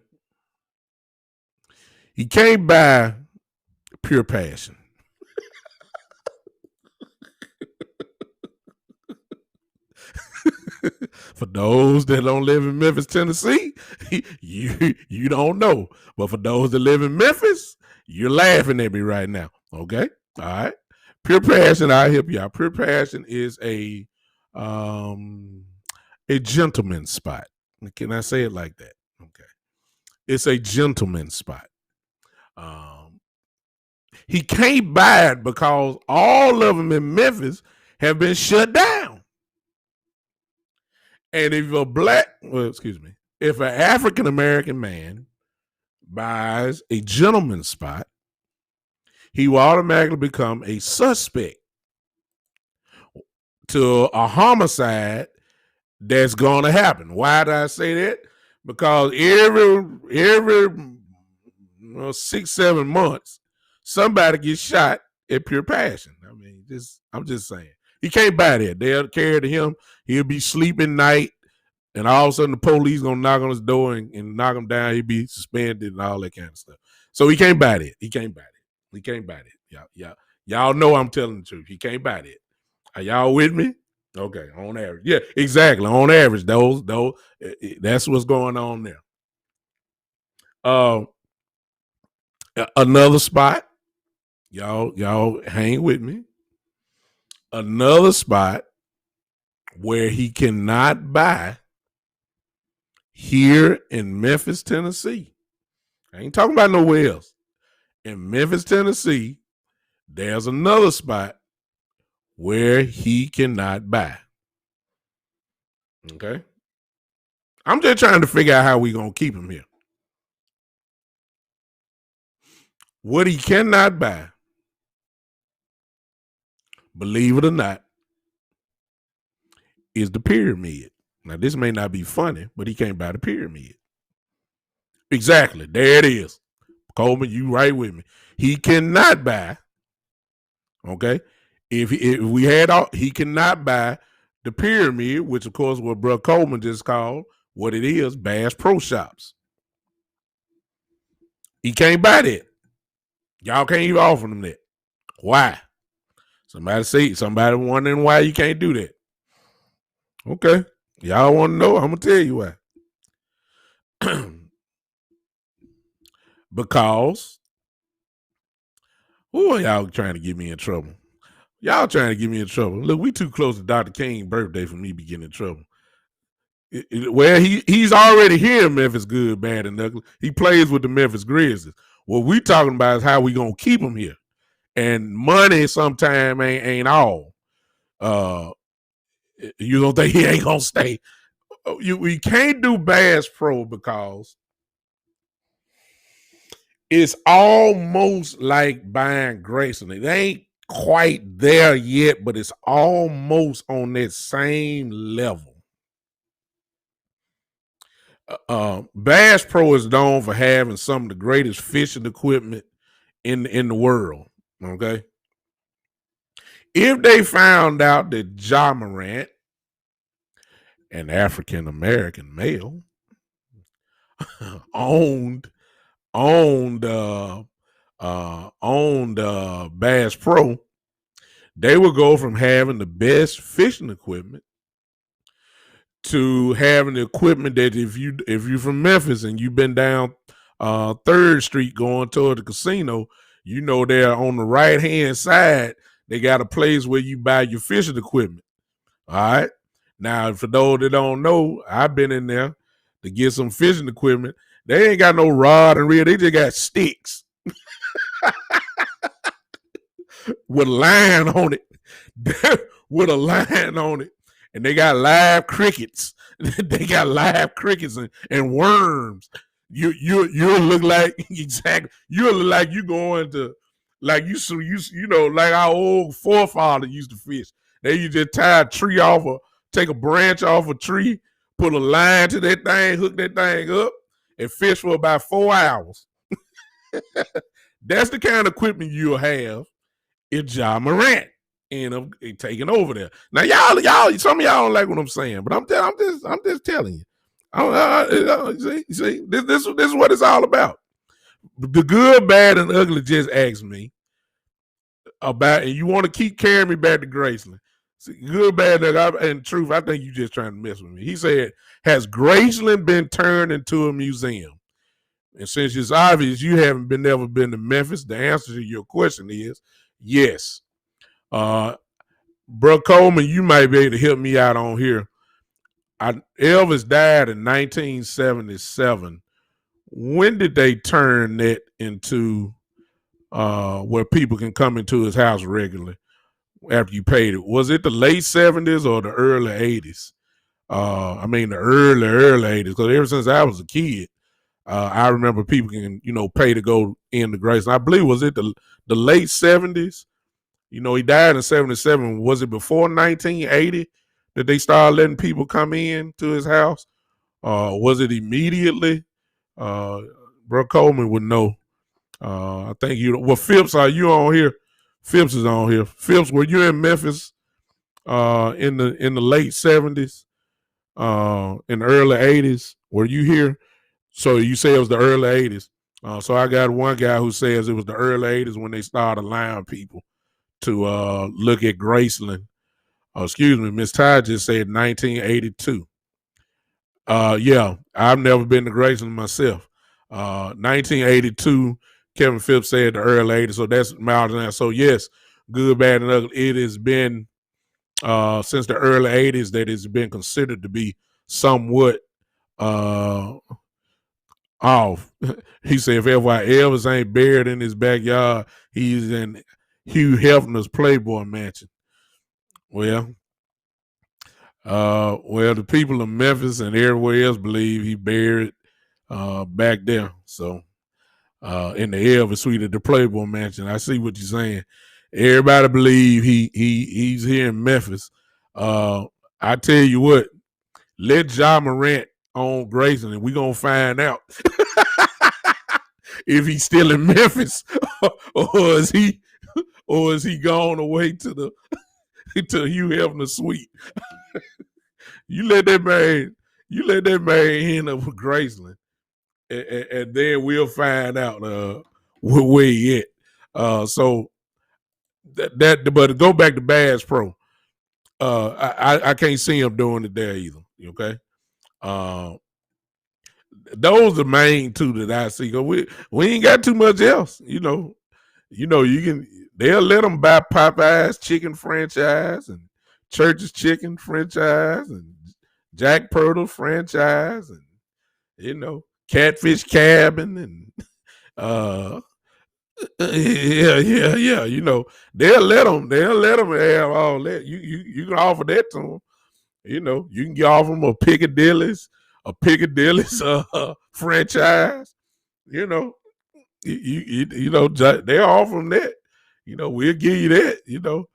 He can't buy Pure Passion. For those that don't live in Memphis, Tennessee, you don't know. But for those that live in Memphis, you're laughing at me right now. Okay? All right. Pure Passion, I'll help you out. Pure Passion is a gentleman's spot. Can I say it like that? Okay. It's a gentleman's spot. He can't buy it because all of them in Memphis have been shut down. And if if an African American man buys a gentleman's spot, he will automatically become a suspect to a homicide that's going to happen. Why did I say that? Because every 6-7 months, somebody gets shot at Pure Passion. I mean, I'm just saying. He can't buy that. They'll carry to him. He'll be sleeping night, and all of a sudden the police gonna knock on his door and knock him down. He'll be suspended and all that kind of stuff. So he can't buy that. He can't buy that. He can't buy that. Y'all know I'm telling the truth. He can't buy that. Are y'all with me? Okay, on average. Yeah, exactly. On average, those that's what's going on there. Another spot. Y'all hang with me. Another spot where he cannot buy here in Memphis, Tennessee. I ain't talking about nowhere else. In Memphis, Tennessee, there's another spot where he cannot buy. Okay? I'm just trying to figure out how we going to keep him here. What he cannot buy, believe it or not, is the pyramid. Now, this may not be funny, but he can't buy the pyramid. Exactly. There it is. Coleman, you right with me. He cannot buy, okay? If we had all, he cannot buy the pyramid, which of course what Bro Coleman just called what it is, Bass Pro Shops. He can't buy that. Y'all can't even offer him that. Why? Somebody wondering why you can't do that. Okay. Y'all want to know? I'm going to tell you why. Because, who are y'all trying to get me in trouble? Y'all trying to get me in trouble. Look, we too close to Dr. King's birthday for me to be getting in trouble. Well, he's already here in Memphis, good, bad, and ugly. He plays with the Memphis Grizzlies. What we talking about is how we gonna keep him here. And money sometimes ain't all. You don't think he ain't gonna stay? We can't do Bass Pro because it's almost like buying Grayson. It ain't quite there yet, but it's almost on that same level. Bass Pro is known for having some of the greatest fishing equipment in the world. Okay, if they found out that Ja Morant, an African American male, owned Bass Pro, they would go from having the best fishing equipment to having the equipment that if you're from Memphis and you've been down 3rd Street going toward the casino, you know there on the right hand side they got a place where you buy your fishing equipment. All right. Now, for those that don't know, I've been in there to get some fishing equipment. They ain't got no rod and reel. They just got sticks with a line on it. With a line on it. And they got live crickets. They got live crickets and worms. You'll look like exactly. You'll look like you going to like you know like our old forefather used to fish. They used to tie a tree off take a branch off a tree, put a line to that thing, hook that thing up, and fish for about 4 hours. That's the kind of equipment you'll have if Ja Morant end up taking over there. Now, y'all, some of y'all don't like what I'm saying, but I'm just telling you. See, this is what it's all about. The good, bad, and ugly just asked me about, and you want to keep carrying me back to Graceland. See, good, bad, and truth, I think you just trying to mess with me. He said, has Graceland been turned into a museum? And since it's obvious you haven't never been to Memphis, the answer to your question is yes. Bro Coleman, you might be able to help me out on here. Elvis died in 1977. When did they turn that into where people can come into his house regularly after you paid it? Was it the late 70s or the early 80s? I mean, the early 80s, because ever since I was a kid, I remember people can, pay to go in the Grace. And I believe, was it the late 70s? He died in 77. Was it before 1980 that they started letting people come in to his house? Was it immediately? Bro Coleman would know. I think Phipps, are you on here? Phipps is on here. Phipps, were you in Memphis in the late 70s, in the early 80s? Were you here? So you say it was the early 80s. So I got one guy who says it was the early 80s when they started allowing people to look at Graceland. Excuse me, Miss Ty just said 1982. Yeah, I've never been to Graceland myself. 1982, Kevin Phipps said the early 80s, so that's miles an hour. So yes, good, bad, and ugly. It has been since the early 80s that it's been considered to be somewhat off. He said if F.Y. Elvis ain't buried in his backyard, he's in Hugh Hefner's Playboy Mansion. Well, the people of Memphis and everywhere else believe he buried back there. So in the Elvis suite at the Playboy Mansion. I see what you're saying. Everybody believe he's here in Memphis. I tell you what, let Ja Morant on Grayson and we're gonna find out if he's still in Memphis or is he gone away to the Hugh Hefner suite. You let that man end up with Graceland, and then we'll find out where he at. So that but to go back to Bass Pro, I can't see him doing it there either. Okay, those are the main two that I see. We ain't got too much else. You can they'll let them buy Popeyes chicken franchise and Church's chicken franchise and Jack Purtle franchise and Catfish Cabin and yeah. They'll let them have all that. You can offer that to them. You can offer them a Piccadilly's franchise. They'll offer them that. We'll give you that.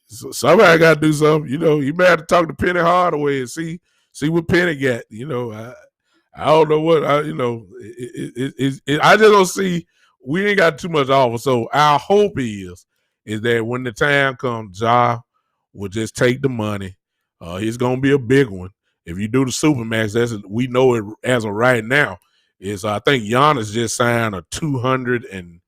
So somebody got to do something. You may have to talk to Penny Hardaway and see what Penny got. I don't know what I just don't see. We ain't got too much offer. So our hope is that when the time comes, Ja will just take the money. It's gonna be a big one. If you do the Supermax, we know it as of right now. Is I think Giannis just signed a $220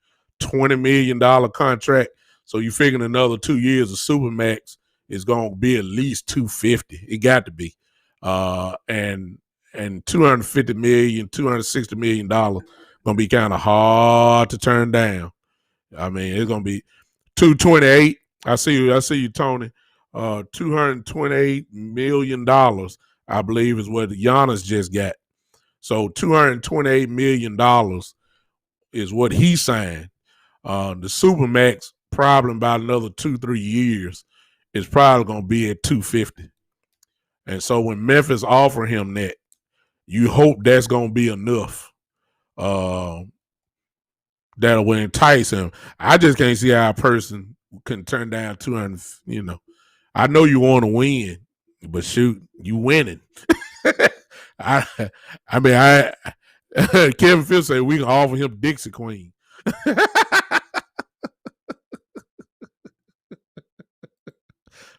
million contract. So you figure another 2 years of Supermax is gonna be at least $250. It got to be. And $250 million, $260 million gonna be kind of hard to turn down. I mean, it's gonna be $228. I see you, Tony. $228 million, I believe, is what Giannis just got. So $228 million is what he signed. The Supermax, probably about another 2-3 years, is probably gonna be at $250. And so when Memphis offer him that, you hope that's gonna be enough that will entice him. I just can't see how a person can turn down 200. I know you want to win, but shoot, you winning. Kevin Phipps said we can offer him Dixie Queen.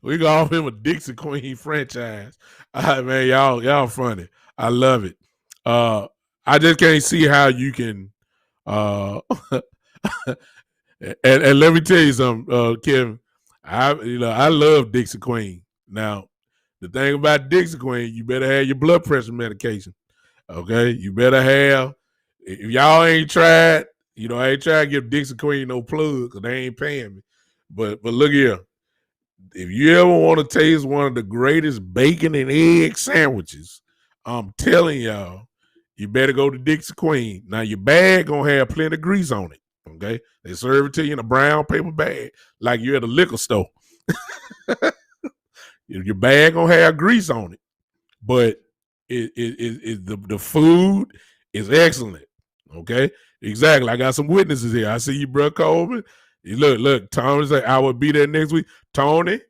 We can offer him a Dixie Queen franchise. Man, y'all funny. I love it. I just can't see how you can. And let me tell you something, Kevin. I love Dixie Queen. Now, the thing about Dixie Queen, you better have your blood pressure medication. Okay, you better have. If y'all ain't tried, I ain't trying to give Dixie Queen no plug because they ain't paying me. But look here. If you ever want to taste one of the greatest bacon and egg sandwiches, I'm telling y'all, you better go to Dixie Queen. Now, your bag going to have plenty of grease on it, okay? They serve it to you in a brown paper bag like you're at a liquor store. Your bag going to have grease on it, but the food is excellent, okay? Exactly. I got some witnesses here. I see you, bro, Coleman. Look, Tony said I will be there next week. Tony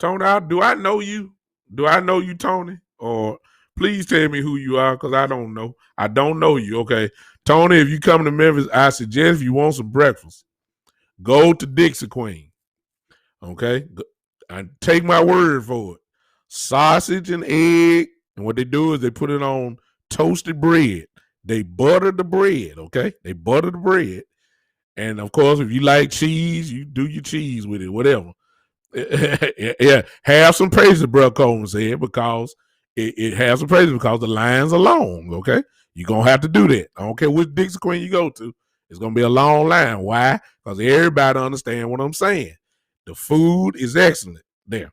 Tony, do I know you? Do I know you, Tony? Or please tell me who you are, because I don't know. I don't know you. Okay, Tony, if you come to Memphis, I suggest if you want some breakfast, go to Dixie Queen. Okay, I take my word for it. Sausage and egg, and what they do is they put it on toasted bread. They butter the bread. Okay, they butter the bread, and of course, if you like cheese, you do your cheese with it, whatever. Yeah, have some praise, Brother Coleman said, because it has some praise because the lines are long. Okay, you're gonna have to do that. I don't care which Dixie Queen you go to, it's gonna be a long line. Why? Because everybody understand what I'm saying. The food is excellent there.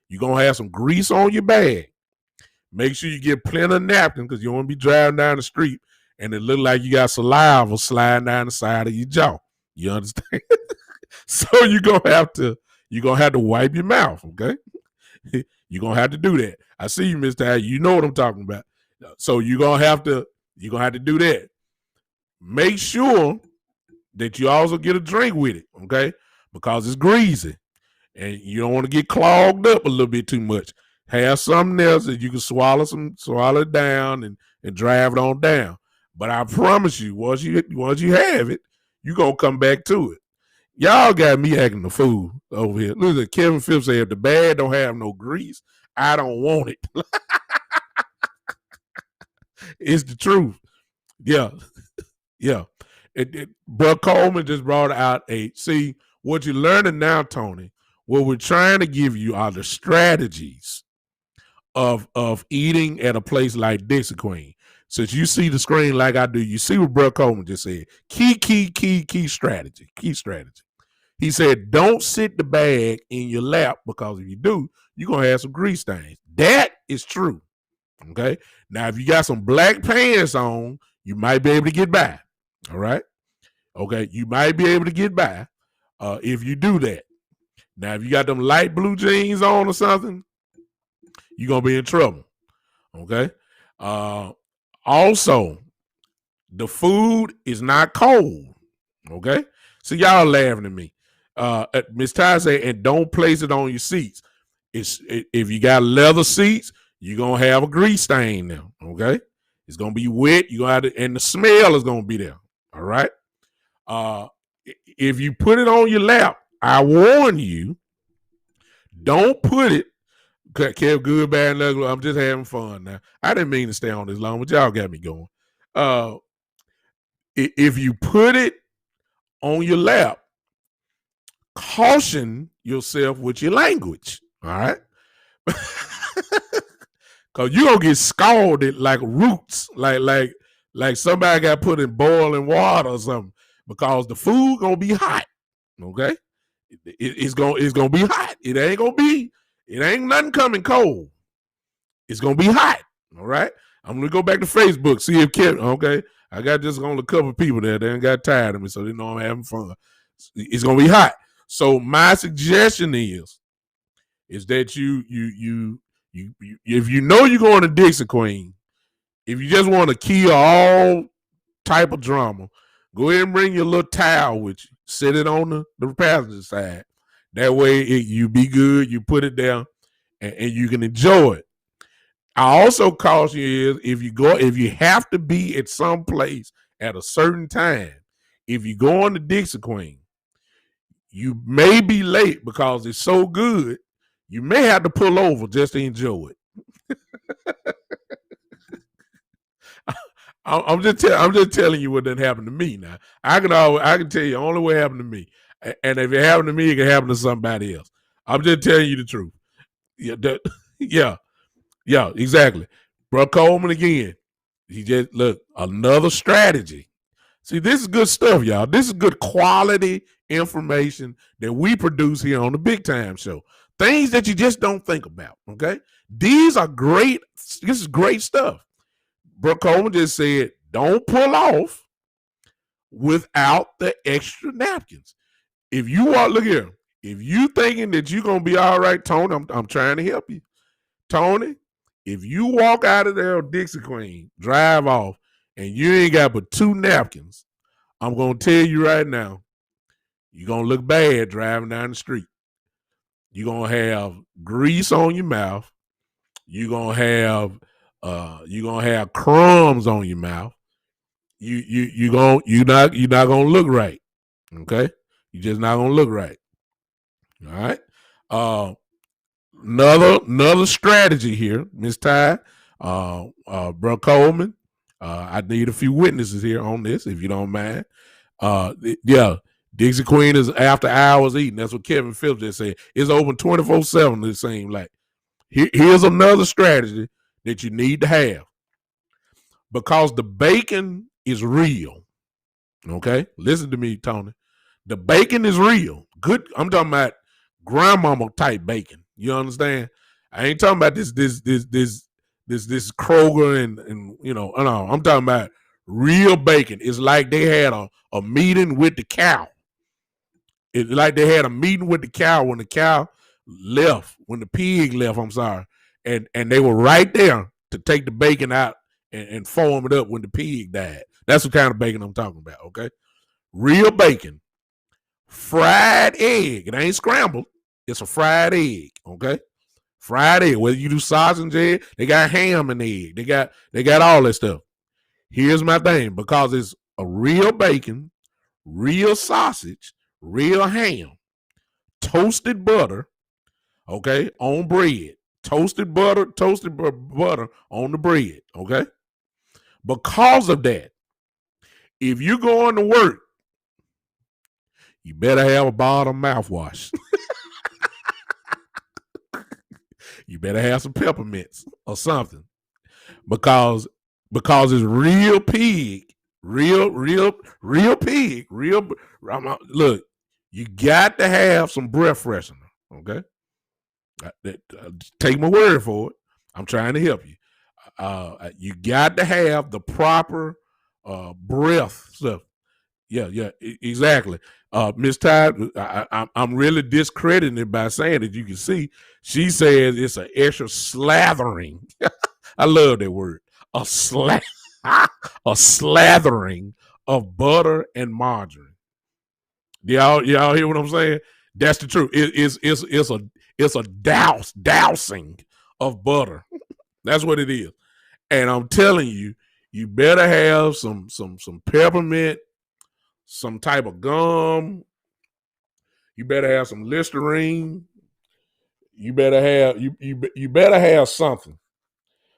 You're gonna have some grease on your bag. Make sure you get plenty of napkins because you don't want to be driving down the street and it look like you got saliva sliding down the side of your jaw. You understand? So you're gonna have to wipe your mouth, okay? You're gonna have to do that. I see you, Mr. Hyde. You know what I'm talking about. So you're gonna have to do that. Make sure that you also get a drink with it, okay? Because it's greasy. And you don't want to get clogged up a little bit too much. Have something else that you can swallow it down and drive it on down. But I promise you, once you have it, you're gonna come back to it. Y'all got me acting the fool over here. Look at Kevin Phipps said, if the bag don't have no grease, I don't want it. It's the truth. Yeah. Yeah. Bud Coleman just brought out see, what you're learning now, Tony, what we're trying to give you are the strategies of eating at a place like Dixie Queen. Since you see the screen like I do, you see what Bud Coleman just said. Key strategy. Key strategy. He said, don't sit the bag in your lap, because if you do, you're going to have some grease stains. That is true. Okay. Now, if you got some black pants on, you might be able to get by. All right. Okay. You might be able to get by if you do that. Now, if you got them light blue jeans on or something, you're going to be in trouble. Okay. Also, the food is not cold. Okay. So y'all laughing at me. Miss Ty said, and don't place it on your seats. If you got leather seats, you're gonna have a grease stain now. Okay, it's gonna be wet. You got and the smell is gonna be there. All right. If you put it on your lap, I warn you, don't put it. Kev, good, bad, and ugly. I'm just having fun now. I didn't mean to stay on this long, but y'all got me going. If you put it on your lap, caution yourself with your language. All right. Cause you're gonna get scalded like roots, like somebody got put in boiling water or something, because the food gonna be hot. Okay. It's gonna be hot. It ain't nothing coming cold. It's gonna be hot. All right. I'm gonna go back to Facebook, see if Kevin, okay. I got just only a couple of people there. They ain't got tired of me, so they know I'm having fun. It's gonna be hot. So my suggestion is that you if you know you're going to Dixie Queen, if you just want to kill all type of drama, go ahead and bring your little towel with you. Sit it on the passenger side. That way you be good. You put it down and you can enjoy it. I also caution you is if you have to be at some place at a certain time, if you go on the Dixie Queen, you may be late because it's so good. You may have to pull over just to enjoy it. I'm just telling you what didn't happen to me. Now I can tell you the only way it happened to me, and if it happened to me, it can happen to somebody else. I'm just telling you the truth. Yeah, exactly. Bro Coleman again. He just look another strategy. See, this is good stuff, y'all. This is good quality information that we produce here on the Big Time Show. Things that you just don't think about. Okay, these are great. This is great stuff. Brooke Coleman just said, don't pull off without the extra napkins. If you want, look here. If you thinking that you're gonna be all right, Tony, I'm trying to help you. Tony, if you walk out of there on Dixie Queen, drive off, and you ain't got but 2 napkins, I'm gonna tell you right now, you're gonna look bad driving down the street. You're gonna have grease on your mouth. You're gonna have crumbs on your mouth. You're not gonna look right. Okay, you're just not gonna look right. All right. Another strategy here, Miss Ty, Bro Coleman. I need a few witnesses here on this, if you don't mind. Yeah, Dixie Queen is after hours eating. That's what Kevin Phillips just said. It's open 24/7. It seems like. Here's another strategy that you need to have, because the bacon is real. Okay, listen to me, Tony. The bacon is real. Good. I'm talking about grandmama type bacon. You understand? I ain't talking about this Kroger and no. I'm talking about real bacon. It's like they had a meeting with the cow. It's like they had a meeting with the cow when the cow left, when the pig left. I'm sorry, and they were right there to take the bacon out and form it up when the pig died. That's the kind of bacon I'm talking about. Okay, real bacon, fried egg. It ain't scrambled. It's a fried egg. Okay, fried egg. Whether you do sausage egg, they got ham and egg. They got all that stuff. Here's my thing, because it's a real bacon, real sausage, real ham, toasted butter, okay, on bread. Toasted butter on the bread, okay? Because of that, if you're going to work, you better have a bottle of mouthwash. You better have some peppermints or something. Because it's real pig, real pig, look, you got to have some breath freshener, okay? Take my word for it. I'm trying to help you. You got to have the proper breath stuff. Yeah, exactly. Miss Ty, I'm really discrediting it by saying that. You can see she says it's an extra slathering. I love that word. A slathering of butter and margarine. Y'all hear what I'm saying? That's the truth. It's a dousing of butter. That's what it is. And I'm telling you, you better have some peppermint, some type of gum. You better have some Listerine. You better have something.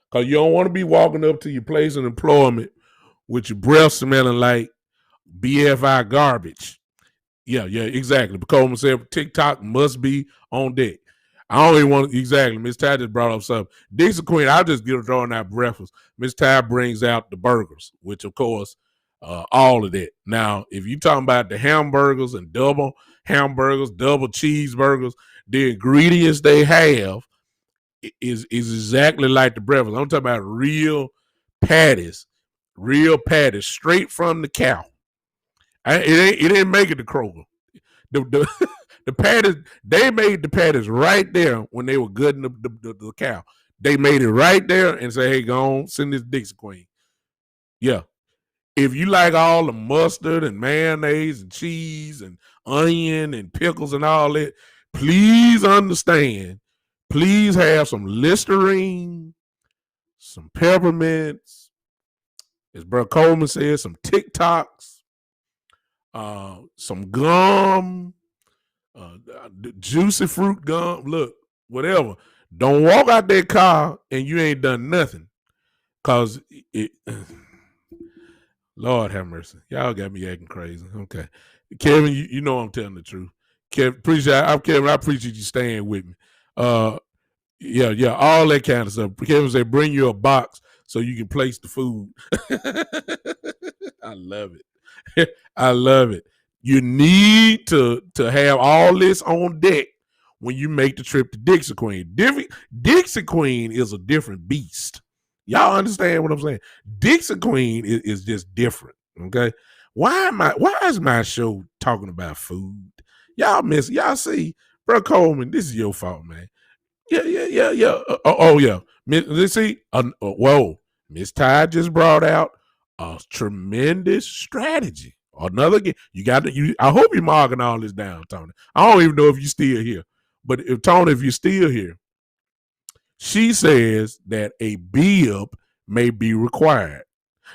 Because you don't want to be walking up to your place of employment with your breath smelling like BFI garbage. Yeah, exactly. Because said TikTok must be on deck. I don't even want exactly. Miss Ty just brought up something. Dixie Queen, I'll just get her throwing out breakfast. Miss Ty brings out the burgers, which of course, all of that. Now, if you're talking about the hamburgers and double hamburgers, double cheeseburgers, the ingredients they have is exactly like the breakfast. I'm talking about real patties, straight from the cow. It didn't make it to Kroger. The patties, they made the patties right there when they were gutting the cow. They made it right there and say, hey, go on, send this Dixie Queen. Yeah. If you like all the mustard and mayonnaise and cheese and onion and pickles and all that, please understand, please have some Listerine, some peppermints, as Bro Coleman said, some TikToks, some gum, juicy fruit gum. Look, whatever. Don't walk out that car and you ain't done nothing. Because Lord have mercy. Y'all got me acting crazy. Okay. Kevin, you know I'm telling the truth. Kevin, I appreciate you staying with me. Yeah, all that kind of stuff. Kevin said, bring you a box so you can place the food. I love it. I love it. You need to have all this on deck when you make the trip to Dixie Queen. Dixie Queen is a different beast. Y'all understand what I'm saying? Dixie Queen is just different. Okay. Why is my show talking about food? Y'all see, Bro Coleman, this is your fault, man. Yeah. Yeah. Let's see. Whoa. Miss Ty just brought out a tremendous strategy. Another, I hope you're marking all this down, Tony. I don't even know if you're still here, But if Tony, if you're still here, she says that a bib may be required.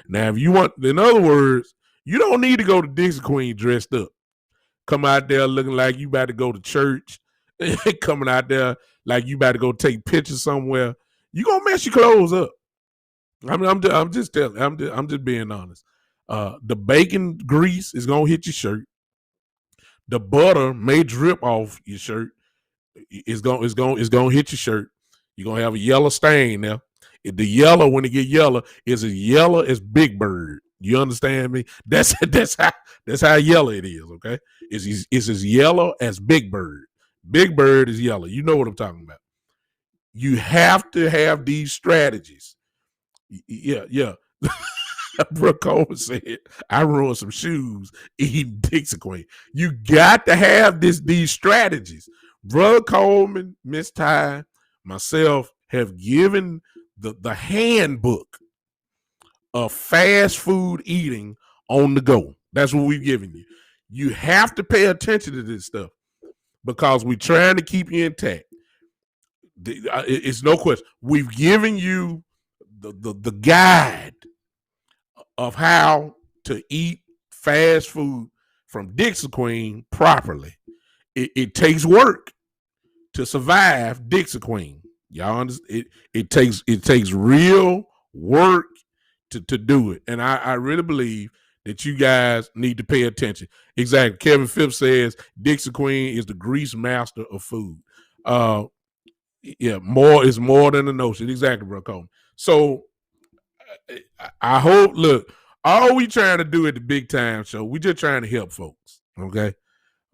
Now, if you want, in other words, you don't need to go to Dixie Queen dressed up. Come out there looking like you about to go to church, coming out there like you about to go take pictures somewhere. You gonna mess your clothes up. I'm just telling. I'm just being honest. The bacon grease is gonna hit your shirt. The butter may drip off your shirt. It's gonna hit your shirt. You're gonna have a yellow stain there. The yellow, when it get yellow, is as yellow as Big Bird. You understand me? That's how yellow it is. Okay, it's as yellow as Big Bird. Big Bird is yellow. You know what I'm talking about. You have to have these strategies. Yeah. Brooke Coleman said, I ruined some shoes eating Dixie Queen. You got to have these strategies. Brother Coleman, Miss Ty, myself have given the handbook of fast food eating on the go. That's what we've given you. You have to pay attention to this stuff because we're trying to keep you intact. It's no question. We've given you the guide of how to eat fast food from Dixie Queen properly. It takes work to survive Dixie Queen. Y'all understand? It takes real work to do it. And I really believe that you guys need to pay attention. Exactly. Kevin Phipps says Dixie Queen is the grease master of food. More is more than a notion. Exactly, bro. Coleman. So I hope, look, all we trying to do at the Big Time Show, we just trying to help folks. Okay.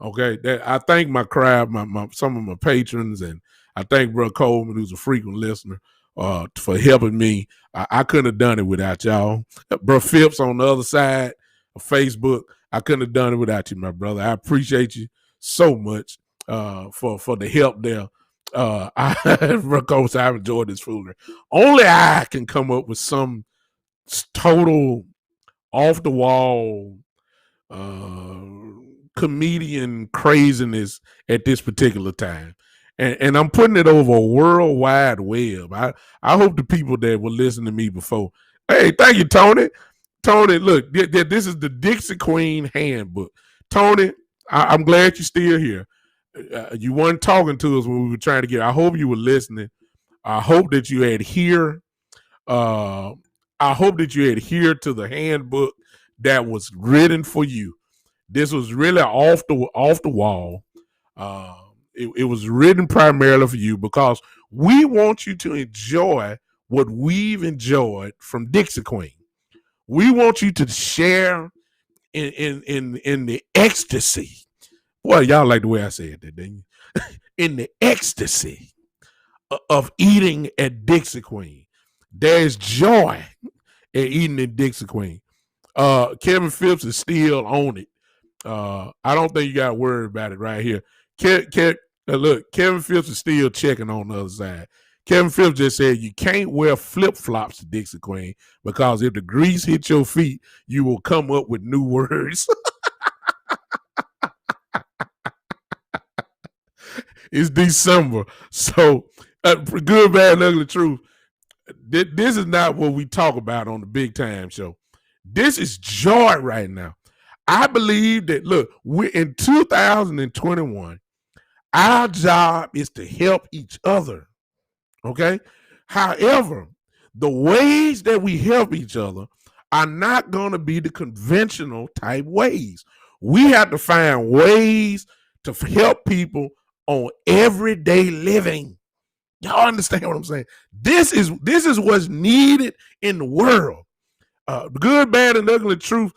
I thank my crowd, some of my patrons, and I thank Bro Coleman, who's a frequent listener, for helping me. I couldn't have done it without y'all. Bro Phipps on the other side of Facebook, I couldn't have done it without you, my brother. I appreciate you so much for the help there. Bro Coleman said, I've enjoyed this foolery. Only I can come up with some total off the wall comedian craziness at this particular time. And I'm putting it over a world wide web. I hope the people that were listening to me before, hey, thank you, Tony. Tony, look, this is the Dixie Queen handbook. Tony, I'm glad you're still here. You weren't talking to us when we were trying to get. I hope you were listening. I hope that you adhere. I hope that you adhere to the handbook that was written for you. This was really off the wall. It was written primarily for you because we want you to enjoy what we've enjoyed from Dixie Queen. We want you to share in the ecstasy. Boy, y'all like the way I said that, didn't you? In the ecstasy of eating at Dixie Queen. There's joy in eating at Dixie Queen. Kevin Phipps is still on it. I don't think you got to worry about it right here. Look, Kevin Phipps is still checking on the other side. Kevin Phipps just said you can't wear flip-flops to Dixie Queen because if the grease hits your feet, you will come up with new words. It's December. So, good, bad, and ugly truth. This is not what we talk about on the Big Time Show. This is joy right now. I believe that, look, we're in 2021. Our job is to help each other. Okay? However, the ways that we help each other are not going to be the conventional type ways. We have to find ways to help people on everyday living. Y'all understand what I'm saying? This is what's needed in the world. Good, bad, and ugly truth.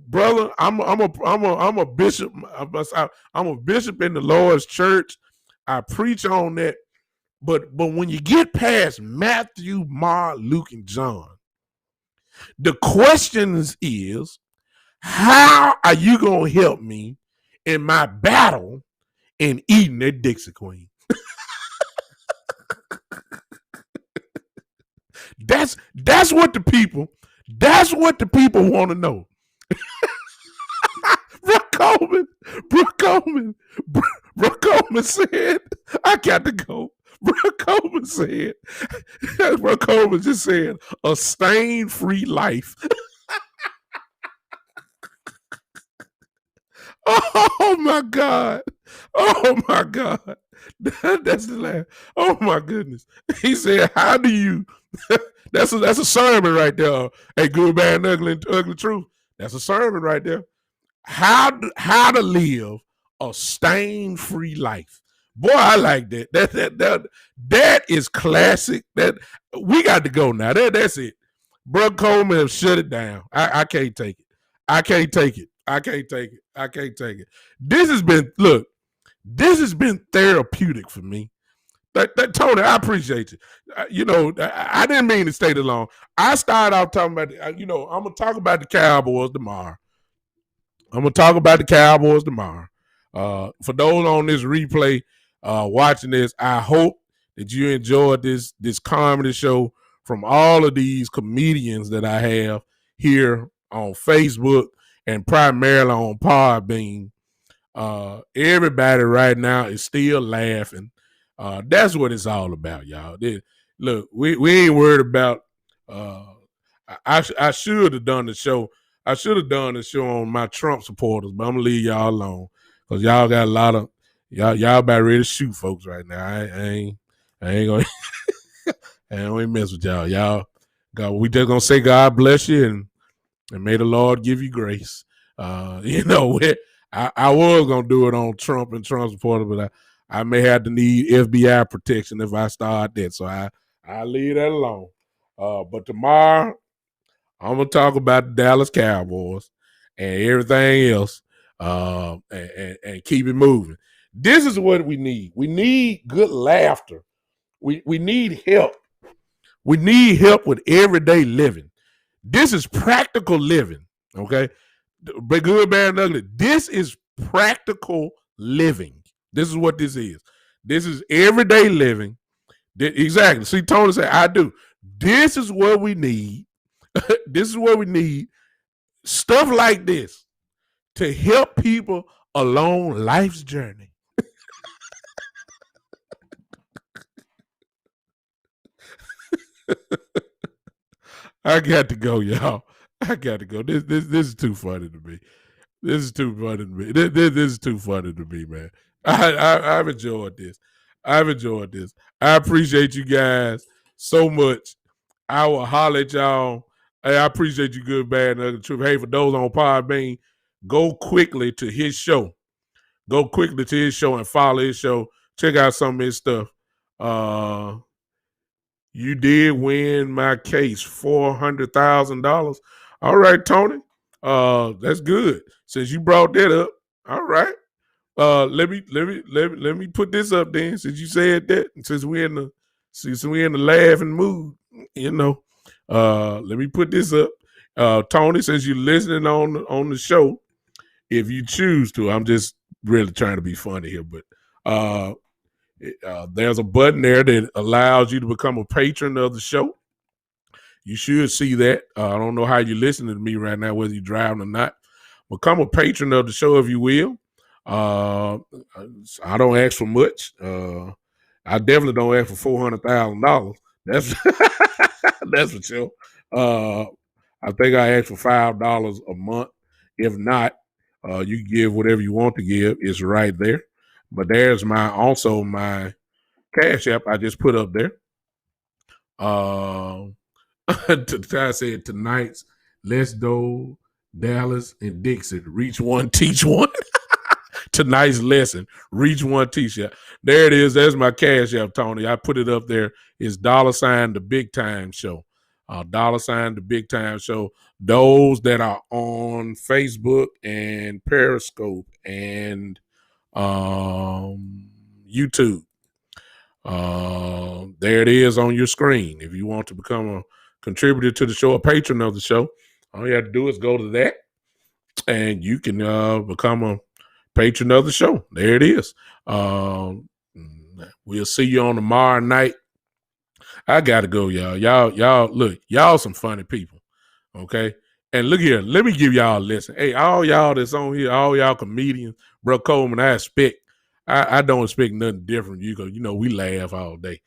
Brother, I'm a bishop. I'm a bishop in the Lord's church. I preach on that. But when you get past Matthew, Mark, Luke, and John, the question is, how are you going to help me in my battle in eating at Dixie Queen? That's what the people want to know. Brooke Coleman said I got to go. Bro Coleman said, Bro Coleman just said, a stain-free life. Oh my God. Oh my God. That's the laugh. Oh my goodness. He said, how do you that's a sermon right there. Hey, good, bad, and ugly truth. That's a sermon right there. How to live a stain-free life. Boy, I like that. That is classic. That we got to go now. That's it. Bro Coleman have shut it down. I can't take it. I can't take it. I can't take it. I can't take it. This has been therapeutic for me. Tony, I appreciate you. I didn't mean to stay too long. I started out talking about, I'm gonna talk about the Cowboys tomorrow. For those on this replay watching this, I hope that you enjoyed this comedy show from all of these comedians that I have here on Facebook and primarily on Podbean. Everybody right now is still laughing. That's what it's all about, y'all. Look, we ain't worried about. I should have done the show. I should have done the show on my Trump supporters, but I'm gonna leave y'all alone because y'all got a lot of y'all about ready to shoot folks right now. I ain't gonna I ain't gonna mess with y'all. Y'all, we just gonna say God bless you and may the Lord give you grace. I was gonna do it on Trump and Trump supporters, but I may have to need FBI protection if I start that. So I leave that alone. But tomorrow I'm gonna talk about the Dallas Cowboys and everything else, and keep it moving. This is what we need. We need good laughter. We need help. We need help with everyday living. This is practical living. Okay, but good, bad, and ugly. This is practical living. This is what this is. This is everyday living. Exactly. See, Tony said, I do. This is what we need. This is what we need. Stuff like this to help people along life's journey. I got to go, y'all. I got to go. This is too funny to me. This is too funny to me. This is too funny to me, man. I've enjoyed this. I've enjoyed this. I appreciate you guys so much. I will holler at y'all. Hey, I appreciate you, good, bad, and ugly truth. Hey, for those on Podbean, go quickly to his show. Go quickly to his show and follow his show. Check out some of his stuff. You did win my case, $400,000. All right, Tony. That's good. Since you brought that up, all right. Let me put this up then. Since you said that, since we're in the laughing mood, let me put this up. Tony, since you're listening on the show, if you choose to, I'm just really trying to be funny here, but there's a button there that allows you to become a patron of the show. You should see that. I don't know how you're listening to me right now, whether you're driving or not. Become a patron of the show if you will. I don't ask for much. I definitely don't ask for $400,000. That's that's for sure. I think I ask for $5 a month. If not, you give whatever you want to give. It's right there. But there's my Cash App I just put up there. I said tonight's Let's Go Dallas and Dixon. Reach one, teach one. Tonight's lesson. Reach one, teach one. There it is. There's my Cash App, Tony. I put it up there. It's $ the Big Time Show. $ the Big Time Show. Those that are on Facebook and Periscope and YouTube. There it is on your screen. If you want to become a contributor to the show, a patron of the show, all you have to do is go to that and you can become a patron of the show. There it is. We'll see you on tomorrow night. I gotta go, y'all. Look, y'all some funny people. Okay. And look here, let me give y'all a lesson. Hey, all y'all that's on here, all y'all comedians, Bro Coleman, I I don't expect nothing different. You go, we laugh all day.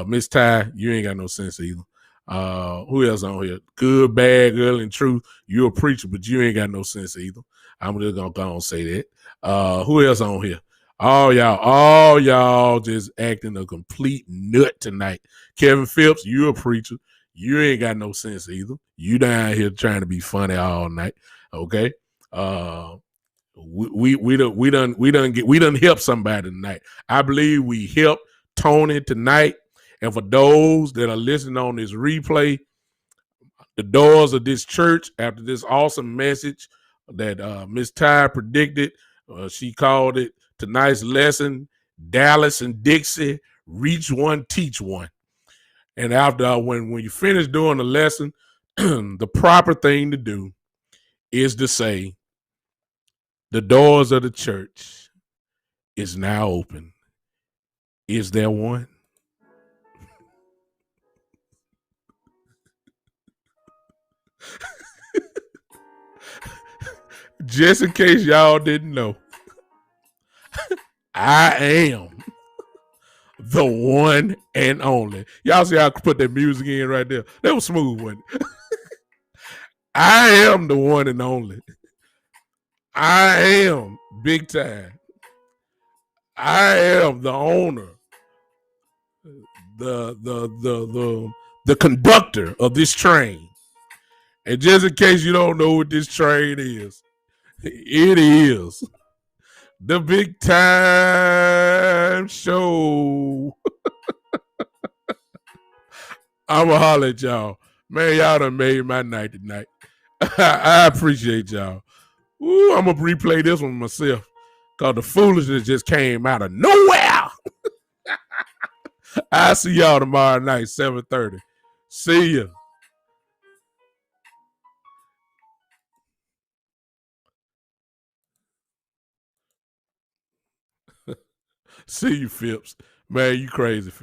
Miss Ty, you ain't got no sense either. Who else on here? Good, bad, girl, and truth. You're a preacher, but you ain't got no sense either. I'm just gonna go and say that. Who else on here? All y'all just acting a complete nut tonight. Kevin Phipps, you're a preacher. You ain't got no sense either. You down here trying to be funny all night. Okay. We done help somebody tonight. I believe we helped Tony tonight. And for those that are listening on this replay, the doors of this church, after this awesome message that Miss Ty predicted, she called it tonight's lesson, Dallas and Dixie, reach one, teach one. And after when you finish doing the lesson, the proper thing to do is to say, the doors of the church is now open. Is there one? Just in case y'all didn't know, I am the one and only. Y'all see how I put that music in right there? That was smooth, wasn't it? I am the one and only. I am big time. I am the owner, the conductor of this train. And just in case you don't know what this train is, it is the Big Time Show. I'ma holler at y'all. Man, y'all done made my night tonight. I appreciate y'all. Ooh, I'm gonna replay this one myself. Cause the foolishness just came out of nowhere. I'll see y'all tomorrow night, 7:30. See ya. See you, Phipps. Man, you crazy.